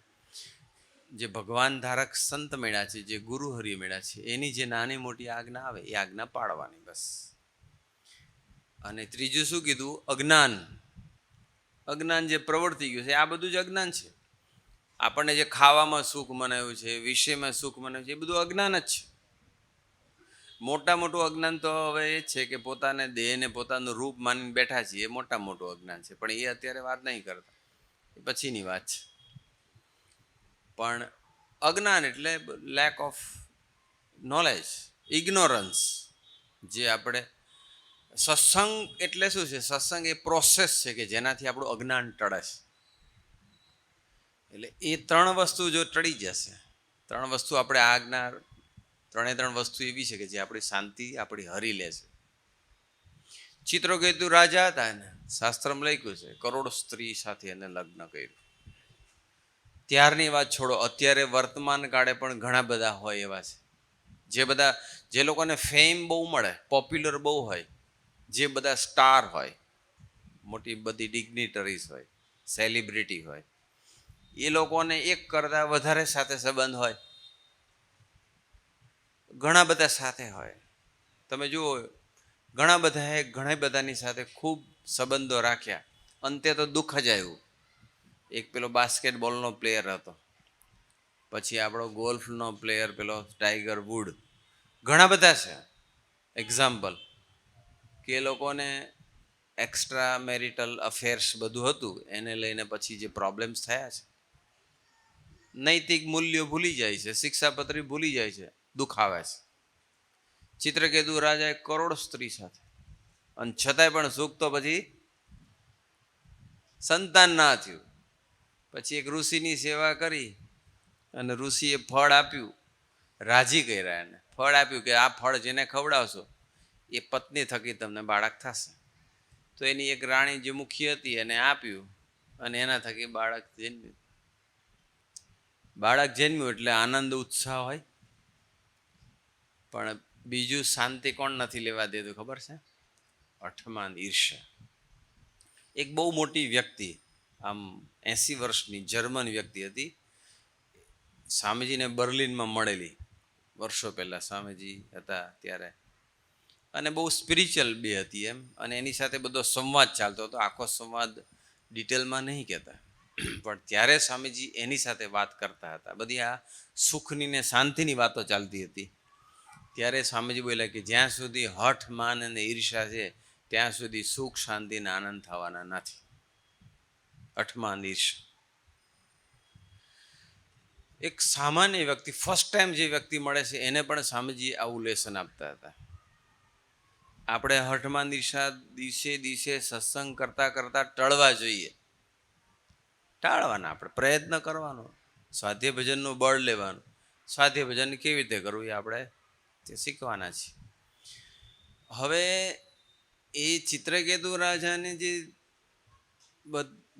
જે ભગવાન ધારક સંત મળ્યા છે, જે ગુરુહરિ મળ્યા છે, એની જે નાની મોટી આજ્ઞા આવે એ આજ્ઞા પાળવાની બસ. અને ત્રીજું શું કીધું? અજ્ઞાન. અજ્ઞાન જે પ્રવર્તી ગયું છે આ બધું જ અજ્ઞાન છે. આપણને જે ખાવામાં સુખ મનાવ્યું છે, વિષયમાં સુખ મનાવ્યું છે, એ બધું અજ્ઞાન જ છે. મોટું અજ્ઞાન તો હવે એ છે કે પોતાને દેહને પોતાનું રૂપ માનીને બેઠા છીએ, એ મોટું અજ્ઞાન છે. પણ એ અત્યારે વાત નહીં કરતા, એ પછીની વાત છે. પણ અજ્ઞાન એટલે લેક ઓફ નોલેજ, ઇગ્નોરન્સ. જે આપણે સત્સંગ એટલે શું છે? સત્સંગ એ પ્રોસેસ છે કે જેનાથી આપણું અજ્ઞાન ટળે છે. એટલે એ 3 વસ્તુ જો ટળી જશે, 3 વસ્તુ આપણે આજ્ઞા, 3 વસ્તુ એવી છે કે જે આપણી શાંતિ આપણી હરી લે છે. ચિત્રકેતુ રાજા હતા ને, શાસ્ત્રમાં લખ્યું છે કરોડ સ્ત્રી સાથે એને લગ્ન કર્યું. ત્યારની વાત છોડો, અત્યારે વર્તમાન કાળે પણ ઘણા બધા હોય એવા છે, જે લોકોને ફેમ બહુ મળે, પોપ્યુલર બહુ હોય, જે બધા સ્ટાર હોય, મોટી બધી ડિગ્નિટરીઝ હોય, સેલિબ્રિટી હોય, એ લોકોને એક કરતાં વધારે સાથે સંબંધ હોય, ઘણા બધા સાથે હોય. તમે જુઓ, ઘણા બધાની સાથે ખૂબ સંબંધો રાખ્યા, અંતે તો દુઃખ જ આવ્યું. એક પેલો બાસ્કેટબોલનો પ્લેયર હતો, પછી આપણો ગોલ્ફનો પ્લેયર પેલો ટાઈગર વુડ, ઘણા બધા છે એક્ઝામ્પલ કે એ લોકોને એક્સ્ટ્રા મેરિટલ અફેર્સ બધું હતું, એને લઈને પછી જે પ્રોબ્લેમ્સ થયા છે, નૈતિક મૂલ્યો ભૂલી જાય છે, શિક્ષાપત્રી ભૂલી જાય છે, દુઃખ આવે છે. ચિત્રકેતુ રાજાએ કરોડ સ્ત્રી સાથે, અને છતાંય પણ સુખ તો પછી સંતાન ના થયું. પછી એક ઋષિની સેવા કરી અને ઋષિએ ફળ આપ્યું, રાજી કર્યા. એને ફળ આપ્યું કે આ ફળ જેને ખવડાવશો એ પત્ની થકી તમને બાળક થશે. તો એની એક રાણી જે મુખી હતી એને આપ્યું અને એના થકી બાળક જન્મ્યું. એટલે આનંદ ઉત્સાહ હોય, પણ બીજું શાંતિ કોણ નથી લેવા દેતું ખબર છે? અઠમાન ઈર્ષ્યા. એક બહુ મોટી વ્યક્તિ, આમ 80 વર્ષની જર્મન વ્યક્તિ હતી, સ્વામીજીને બર્લિનમાં મળેલી વર્ષો પહેલાં, સ્વામીજી હતા ત્યારે, અને બહુ સ્પિરિચ્યુઅલ બે હતી એમ, અને એની સાથે બધો સંવાદ ચાલતો હતો. આખો સંવાદ ડિટેલમાં નહીં કહેતા, પણ ત્યારે સ્વામીજી એની સાથે વાત કરતા હતા, બધી આ સુખની ને શાંતિની વાતો ચાલતી હતી. ત્યારે સ્વામીજી બોલ્યા કે જ્યાં સુધી હઠ, માન અને ઈર્ષા છે ત્યાં સુધી સુખ, શાંતિ અને આનંદ થવાના નથી. અઠમાન ઈર્ષા. એક સામાન્ય વ્યક્તિ, ફર્સ્ટ ટાઈમ જે વ્યક્તિ મળે છે એને પણ સ્વામીજી આવું લેસન આપતા હતા. આપણે હઠમાન ઈર્ષા દિવસે સત્સંગ કરતા ટળવા જોઈએ. ટાળવાના, આપણે પ્રયત્ન કરવાનો, સ્વાધ્યાય ભજનનું બળ લેવાનું. સ્વાધ્યાય ભજન કેવી રીતે કરવું એ આપણે તે શીખવાના છીએ. હવે એ ચિત્રકેતુ રાજાને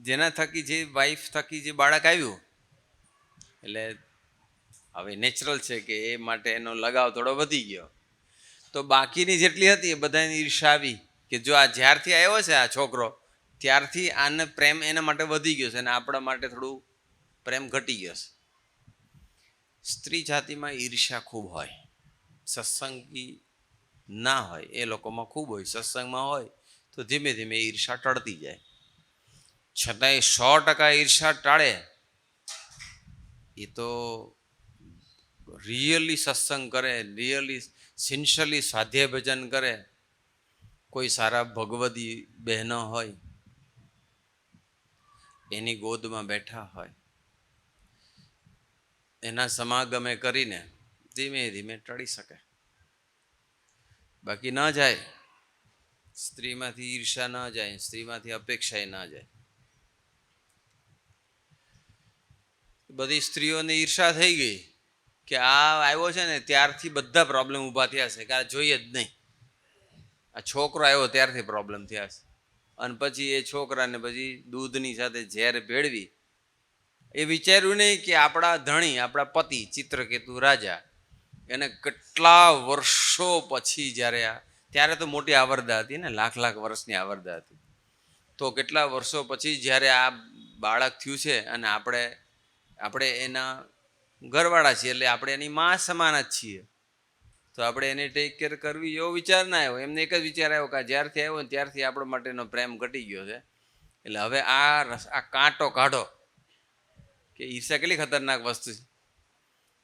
જેના થકી, જે વાઈફ થકી જે બાળક આવ્યું, એટલે હવે નેચરલ છે કે એ માટે એનો લગાવ થોડો વધી ગયો. તો બાકીની જેટલી હતી એ બધાની ઈર્ષા આવી કે જો આ જ્યારથી આવ્યો છે આ છોકરો, ત્યારથી આને પ્રેમ એના માટે વધી ગયો છે અને આપણા માટે થોડું પ્રેમ ઘટી ગયો છે. સ્ત્રી જાતિમાં ઈર્ષા ખૂબ હોય, સત્સંગી ના હોય એ લોકોમાં ખૂબ હોય, સત્સંગમાં હોય તો ધીમે ધીમે ઈર્ષા ટળતી જાય. છતાંય 100% ઈર્ષા ટાળે એ તો રિયલી સત્સંગ કરે, રિયલી સિન્સિયરલી સ્વાધ્યાય ભજન કરે, કોઈ સારા ભગવદી બહેનો હોય એની ગોદમાં બેઠા હોય, એના સમાગમે કરીને ધીમે ધીમે ટળી શકે. બાકી ન જાય, સ્ત્રીમાંથી ઈર્ષા ન જાય, સ્ત્રીમાંથી અપેક્ષા ન જાય. બધી સ્ત્રીઓને ઈર્ષા થઈ ગઈ કે આ આવ્યો છે ને ત્યારથી બધા પ્રોબ્લેમ ઊભા થયા છે કે આ જોઈએ જ નહીં. આ છોકરો આવ્યો ત્યારથી પ્રોબ્લેમ થયા છે. અને પછી એ છોકરાને પછી દૂધની સાથે ઝેર ભેળવી, એ વિચાર્યું નહીં કે આપણા ધણી, આપણા પતિ ચિત્રકેતુ રાજા, એને કેટલા વર્ષો પછી જ્યારે ત્યારે તો મોટી આવરદા હતી ને, લાખ લાખ વર્ષની આવરદા હતી, તો કેટલા વર્ષો પછી જ્યારે આ બાળક થયું છે અને આપણે એના ઘરવાળા છીએ, એટલે આપણે એની માં સમાન જ છીએ, તો આપણે એને ટેક કેર કરવી એવો વિચાર ના આવ્યો. એમને એક જ વિચાર આવ્યો કે જ્યારથી આવ્યો ને ત્યારથી આપણા માટેનો પ્રેમ ઘટી ગયો છે, એટલે હવે આ કાંટો કાઢો. કે ઈર્ષા કેટલી ખતરનાક વસ્તુ છે.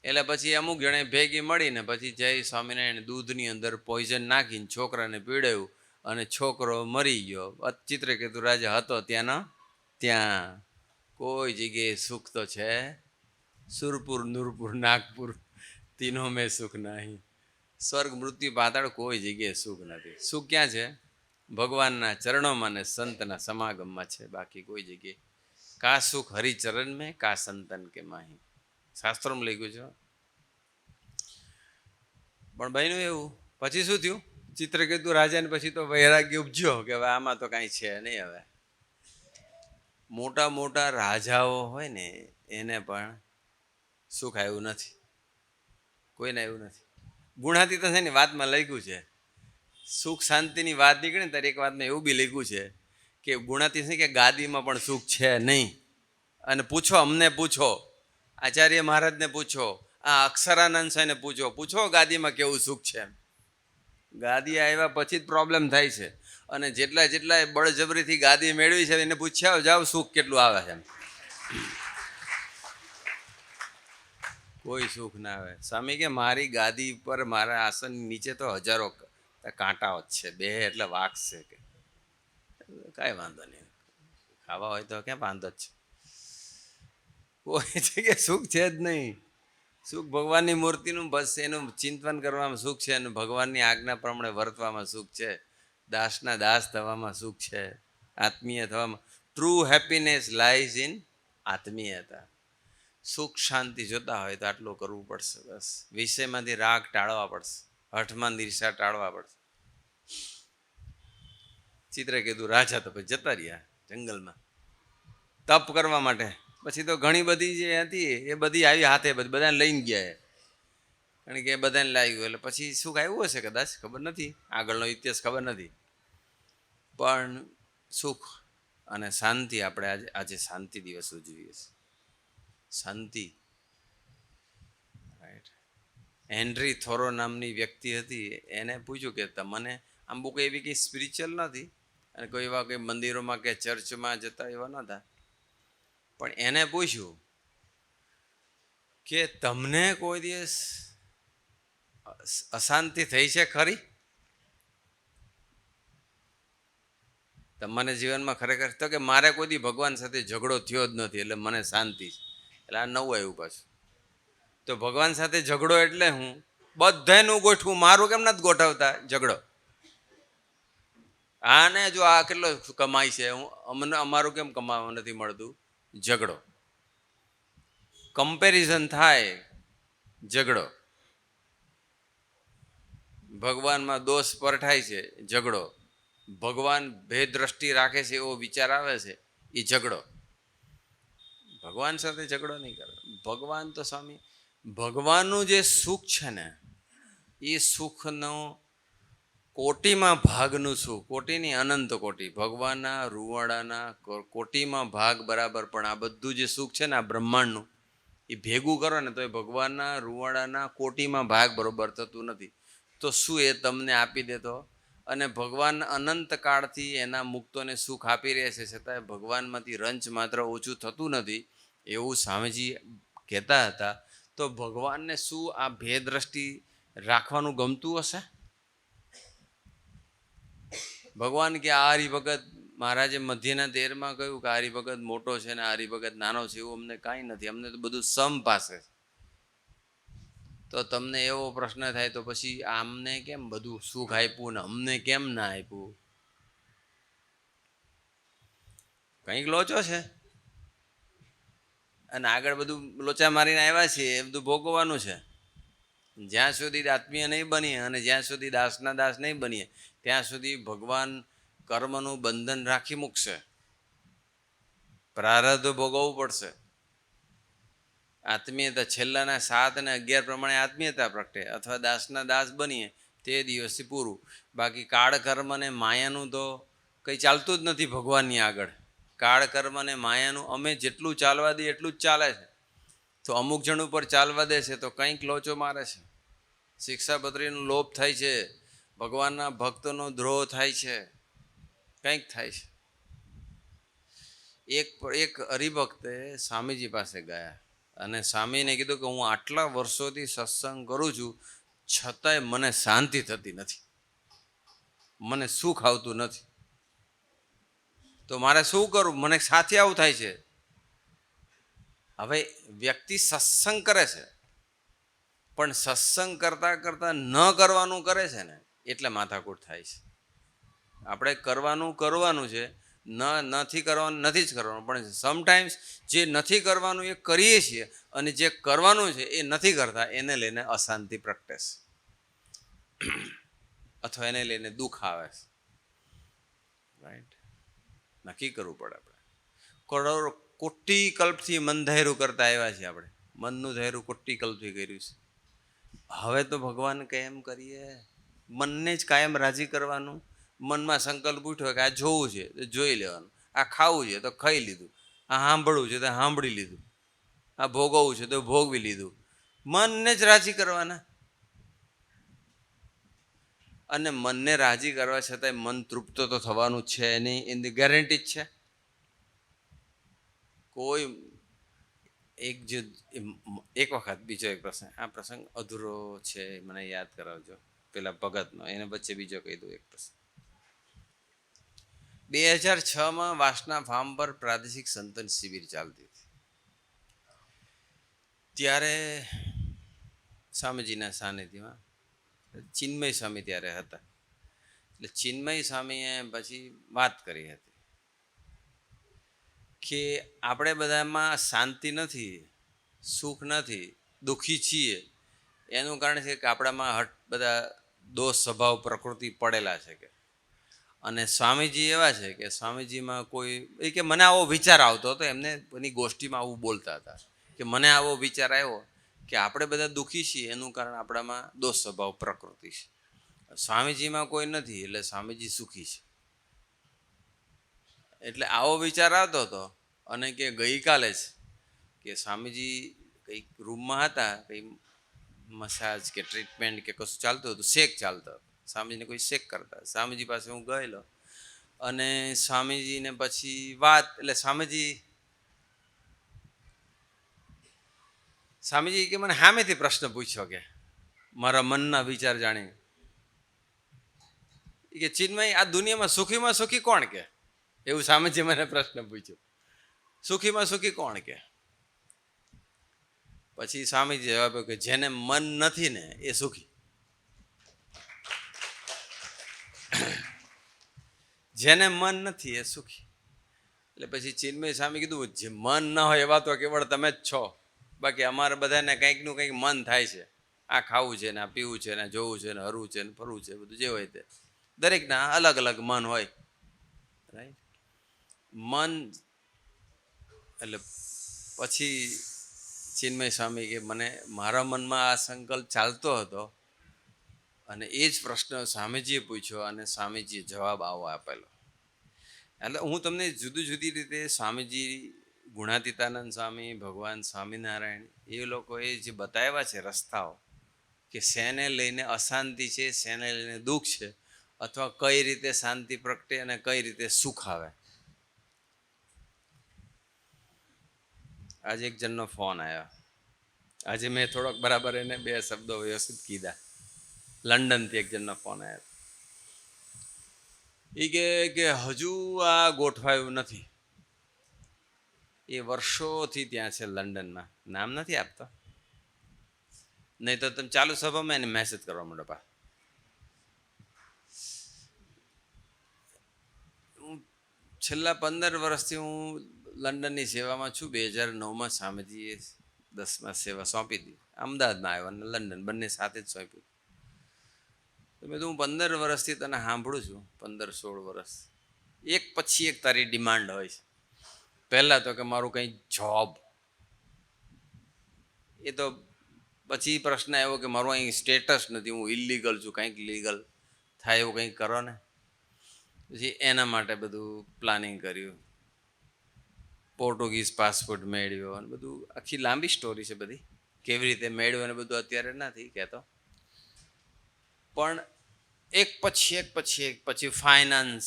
એટલે પછી અમુક જણે ભેગી મળીને પછી જય સ્વામિનારાયણ દૂધની અંદર પોઈઝન નાખીને છોકરાને પીડાયું અને છોકરો મરી ગયો. ચિત્રકેતુ રાજા હતો ત્યાંનો ત્યાં. કોઈ જગ્યાએ સુખ તો છે, સુરપુર નૂરપુર નાગપુર તીનો મેં સુખ નહીં. સ્વર્ગ મૃત્યુ પાતાળ કોઈ જગ્યાએ સુખ નથી. સુખ ક્યાં છે? ભગવાનના ચરણોમાં ને સંતના સમાગમમાં છે. બાકી કોઈ જગ્યાએ કા સુખ હરિચરણ મેં કા સંતન કે માહી, શાસ્ત્રોમાં લખ્યું છે. પણ બન્યું એવું, પછી શું થયું? ચિત્રકેતુ રાજાને પછી તો વૈરાગ્ય ઉપજ્યો કે હવે આમાં તો કાંઈ છે નહીં. હવે મોટા મોટા રાજાઓ હોય ને એને પણ સુખ આવ્યું નથી, કોઈને આવ્યું નથી. ગુણાતીત છે ને વાતમાં લખ્યું છે, સુખ શાંતિની વાત નીકળે ને ત્યારે એક વાતમાં એવું બી લખ્યું છે કે ગુણાતીત છે કે ગાદીમાં પણ સુખ છે નહીં. અને પૂછો, અમને પૂછો, આચાર્ય મહારાજને પૂછો, આ અક્ષરાનંદ સાહેબને પૂછો ગાદીમાં કેવું સુખ છે. ગાદી આવ્યા પછી જ પ્રોબ્લેમ થાય છે. અને જેટલા બળજબરીથી ગાદી મેળવી છે એને પૂછ્યા જાઓ સુખ કેટલું આવે છે. કોઈ સુખ ના આવે. સ્વામી કે મારી ગાદી પર, મારા આસન નીચે તો હજારો કાંટાઓ જ છે, બે એટલે વાગશે. કે કાંઈ વાંધો નહીં, ખાવા હોય તો ક્યાં વાંધો જ છે. કોઈ જગ્યાએ સુખ છે જ નહીં. સુખ ભગવાનની મૂર્તિનું બસ એનું ચિંતન કરવામાં સુખ છે, અને ભગવાનની આજ્ઞા પ્રમાણે વર્તવામાં સુખ છે, દાસના દાસ થવામાં સુખ છે, આત્મીય થવામાં. ટ્રુ હેપીનેસ લાઈઝ ઇન આત્મીયતા. સુખ શાંતિ જોતા હોય તો આટલું કરવું પડશે. બસ વિષયમાંથી રાગ ટાળવા પડશે, હઠમાં ઈર્ષા ટાળવા પડશે. ચિત્રકેતુ રાજા તો પછી જતા રહ્યા જંગલમાં તપ કરવા માટે. પછી તો ઘણી બધી જે હતી એ બધી આવી હાથે, બધાને લઈને ગયા. કારણ કે એ બધાને લાગ્યું એટલે પછી સુખ આવ્યું હશે કદાચ, ખબર નથી, આગળનો ઇતિહાસ ખબર નથી. પણ સુખ અને શાંતિ, આપણે આજે શાંતિ દિવસ ઉજવીએ છીએ. શાંતિ, રાઈટ. હેનરી થોરો નામની વ્યક્તિ હતી, એને પૂછ્યું કે તમને આમ બહુ કંઈ એવી કંઈ સ્પિરિચ્યુઅલ નથી અને કોઈ એવા કંઈ મંદિરોમાં કે ચર્ચમાં જતા એવા નહોતા, પણ એને પૂછ્યું કે તમને કોઈ દિવસ અશાંતિ થઈ છે ખરી? તમને જીવનમાં ખરેખર? તો કે મારે કોઈ દી ભગવાન સાથે ઝઘડો થયો જ નથી એટલે મને શાંતિ છે. એટલે આ નવું આવ્યું પાછું. તો ભગવાન સાથે ઝઘડો એટલે હું બધાનું ગોઠવું, મારું કેમ નથી ગોઠવતા ઝઘડો? આને જો આ કેટલો કમાય છે, અમને અમારું કેમ કમાવા નથી મળતું? ઝઘડો. કમ્પેરિઝન થાય, ઝઘડો. ભગવાનમાં દોષ પરઠાય છે, ઝઘડો. ભગવાન ભેદ દ્રષ્ટિ રાખે છે એવો વિચાર આવે છે, એ ઝઘડો. ભગવાન સાથે ઝઘડો નહીં કરે. ભગવાન તો સ્વામી, ભગવાનનું જે સુખ છે ને એ સુખનો કોટીમાં ભાગનું સુખ, કોટીની અનંત કોટી, ભગવાનના રૂવાડાના કોટીમાં ભાગ બરાબર. પણ આ બધું જે સુખ છે ને આ બ્રહ્માંડનું, એ ભેગું કરો ને તો એ ભગવાનના રૂવાડાના કોટીમાં ભાગ બરોબર થતું નથી. તો શું એ તમને આપી દેતો? અને ભગવાન અનંત કાળથી એના મુક્તોને સુખ આપી રહ્યા છે, છતાંય ભગવાનમાંથી રંચ માત્ર ઓછું થતું નથી એવું સ્વામીજી કહેતા હતા. તો ભગવાનને શું આ ભેદ દ્રષ્ટિ રાખવાનું ગમતું હશે? ભગવાન કે આ હરિભગત મહારાજે મધ્યના 13માં કહ્યું કે હરિભગત મોટો છે ને હરિભગત નાનો છે, એવું અમને કાંઈ નથી, અમને તો બધું સમ પાસે. તો તમને એવો પ્રશ્ન થાય તો પછી આમને કેમ બધું સુખ આપ્યું ને અમને કેમ ના આપ્યું? કંઈક લોચો છે અને આગળ બધું લોચા મારીને આવ્યા છીએ એ બધું ભોગવવાનું છે. જ્યાં સુધી આત્મીય નહીં બનીએ અને જ્યાં સુધી દાસના દાસ નહીં બનીએ ત્યાં સુધી ભગવાન કર્મનું બંધન રાખી મૂકશે, પ્રારબ્ધ ભોગવવું પડશે. આત્મીયતા છેલ્લાના 7 અને 11 પ્રમાણે આત્મીયતા પ્રગટે અથવા દાસના દાસ બનીએ તે દિવસથી પૂરું. બાકી કાળ કર્મ અને માયાનું તો કંઈ ચાલતું જ નથી ભગવાનની આગળ. કાળ કર્મ અને માયાનું અમે જેટલું ચાલવા દઈએ એટલું જ ચાલે છે. તો અમુક જણ ઉપર ચાલવા દે છે તો કંઈક લોચો મારે છે, શિક્ષાપત્રીનો લોપ થાય છે, ભગવાનના ભક્તનો દ્રોહ થાય છે, કંઈક થાય છે. એક હરિભક્તે સ્વામીજી પાસે ગયા અને સ્વામીને કીધું કે હું આટલા વર્ષોથી સત્સંગ કરું છું છતાંય મને શાંતિ થતી નથી, મને સુખ આવતું નથી, તો મારે શું કરું? મને સાથે આવું થાય છે. હવે વ્યક્તિ સત્સંગ કરે છે પણ સત્સંગ કરતાં કરતાં ન કરવાનું કરે છે ને એટલે માથાકૂટ થાય છે. આપણે કરવાનું છે, નથી કરવાનું નથી જ કરવાનું, પણ સમટાઈમ્સ જે નથી કરવાનું એ કરીએ છીએ અને જે કરવાનું છે એ નથી કરતા, એને લઈને અશાંતિ પ્રગટે છે અથવા એને લઈને દુઃખ આવે છે. રાઈટ? નક્કી કરવું પડે. આપણે કોટી કલ્પથી મન ધૈર્યું કરતા આવ્યા છીએ, આપણે મનનું ધૈર્યું કોટી કલ્પથી કર્યું છે. હવે તો ભગવાન કેમ કરીએ? મનને જ કાયમ રાજી કરવાનું. મનમાં સંકલ્પ ઉઠ્યો કે આ જોવું છે તો જોઈ લેવાનું, આ ખાવું છે તો ખાઈ લીધું, આ સાંભળવું છે તો સાંભળી લીધું, આ ભોગવવું છે તો ભોગવી લીધું. મનને જ રાજી કરવાના. અને મનને રાજી કરવા છતાંય મન તૃપ્ત તો થવાનું છે નહીં, એની ગેરંટી જ છે. કોઈ એક વખત બીજો એક પ્રસંગ, આ પ્રસંગ અધૂરો છે મને યાદ કરાવજો, પેલા ભગતનો, એને વચ્ચે બીજો કહી દઉં એક પ્રસંગ. 2006માં વાસના ફાર્મ પર પ્રાદેશિક સંતન શિબિર ચાલતી હતી. ત્યારે સ્વામીજીના સાનિધ્યમાં ચિન્મય સ્વામી ત્યારે હતા. એટલે ચિન્મય સ્વામીએ પછી વાત કરી હતી કે આપણે બધામાં શાંતિ નથી, સુખ નથી, દુઃખી છીએ. એનું કારણ છે કે આપણામાં બધા દોષ સ્વભાવ પ્રકૃતિ પડેલા છે. કે અને સ્વામીજી એવા છે કે સ્વામીજીમાં કોઈ એ કે મને આવો વિચાર આવતો હતો, એમને એની ગોષ્ઠીમાં આવું બોલતા હતા કે મને આવો વિચાર આવ્યો કે આપણે બધા દુઃખી છીએ એનું કારણ આપણામાં દોષ સ્વભાવ પ્રકૃતિ છે, સ્વામીજીમાં કોઈ નથી એટલે સ્વામીજી સુખી છે. એટલે આવો વિચાર આવતો હતો. અને કે ગઈકાલે જ કે સ્વામીજી કંઈક રૂમમાં હતા, કંઈ મસાજ કે ટ્રીટમેન્ટ કે કશું ચાલતું હતું, શેક ચાલતો હતો, સ્વામીજીને કોઈ શેક કરતા. સ્વામીજી પાસે હું ગયેલો અને સ્વામીજીને પછી વાત, એટલે સ્વામીજી કે મને સામેથી પ્રશ્ન પૂછ્યો કે મારા મનના વિચાર જાણી કે ચિન્મય આ દુનિયામાં સુખી કોણ? કે એવું સ્વામીજી મને પ્રશ્ન પૂછ્યો, સુખીમાં સુખી કોણ? કે પછી સ્વામીજી જવાબ આપ્યો કે જેને મન નથી ને એ સુખી, જેને મન નથી એ સુખી. એટલે પછી ચિન્મય સ્વામી કીધું જે મન ન હોય એવા તો કેવળ તમે જ છો, બાકી અમારે બધાને કંઈકનું કંઈક મન થાય છે. આ ખાવું છે ને આ પીવું છે ને જોવું છે ને હરવું છે ને ફરવું છે, બધું જે હોય તે દરેકના અલગ અલગ મન હોય. રાઈટ? મન એટલે પછી ચિન્મય સ્વામી કે મને મારા મનમાં આ સંકલ્પ ચાલતો હતો અને એ જ પ્રશ્ન સ્વામીજીએ પૂછ્યો અને સ્વામીજીએ જવાબ આવો આપેલો. એટલે હું તમને જુદી જુદી રીતે સ્વામીજી, ગુણાતીતાનંદ સ્વામી, ભગવાન સ્વામિનારાયણ, એ લોકોએ જે બતાવ્યા છે રસ્તાઓ કે શેને લઈને અશાંતિ છે, શેને લઈને દુઃખ છે અથવા કઈ રીતે શાંતિ પ્રગટે અને કઈ રીતે સુખ આવે. આજે એક જણનો ફોન આવ્યો. આજે મેં થોડોક બરાબર એને 2 શબ્દો વ્યવસ્થિત કીધા. લંડનથી એક જણનો ફોન આવ્યો. એ કે હજુ આ ગોઠવાયું નથી. એ વર્ષોથી ત્યાં છે લંડનમાં. નામ નથી આપતો, નહીં તો તમે ચાલુ સભામાં એને મેસેજ કરવા માંડો. છેલ્લા 15 વર્ષથી હું લંડનની સેવામાં છું. 2009માં સ્વામીજીએ 10માં સેવા સોંપી હતી. અમદાવાદમાં આવ્યો અને લંડન બંને સાથે જ સોંપ્યું. તો મેં તો હું 15 વર્ષથી તને સાંભળું છું, 15-16 વર્ષ. એક પછી એક તારી ડિમાન્ડ હોય છે. પહેલાં તો કે મારું કંઈ જોબ, એ તો પછી પ્રશ્ન આવ્યો કે મારું અહીં સ્ટેટસ નથી, હું ઇલીગલ છું, કંઈક લીગલ થાય એવું કંઈક કરો ને. પછી એના માટે બધું પ્લાનિંગ કર્યું, પોર્ટુગીઝ પાસપોર્ટ મેળવ્યો અને બધું. આખી લાંબી સ્ટોરી છે બધી, કેવી રીતે મેળવ્યો અને બધું અત્યારે નથી કહેતો. પણ એક પછી ફાઇનાન્સ,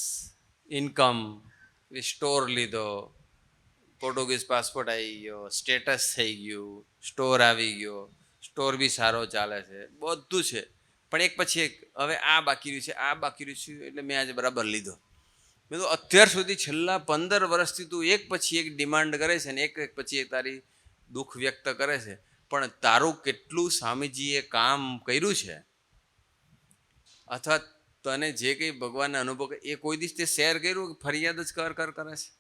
ઇન્કમ, સ્ટોર લીધો, પોર્ટુગીઝ પાસપોર્ટ આવી ગયો, સ્ટેટસ થઈ ગયું, સ્ટોર આવી ગયો, સ્ટોર બી સારો ચાલે છે, બધું છે. પણ એક પછી એક હવે આ બાકી રહ્યું છે, આ બાકી રહ્યું છે. એટલે મેં આજે બરાબર લીધો. મેં તો અત્યાર સુધી છેલ્લા 15 વર્ષથી તું એક પછી એક ડિમાન્ડ કરે છે ને એક પછી એક તારી દુઃખ વ્યક્ત કરે છે. પણ તારું કેટલું સ્વામીજીએ કામ કર્યું છે અથવા તને જે કંઈ ભગવાનને અનુભવ એ કોઈ દિવસ તે શેર કર્યું કે ફરિયાદ જ કરે છે?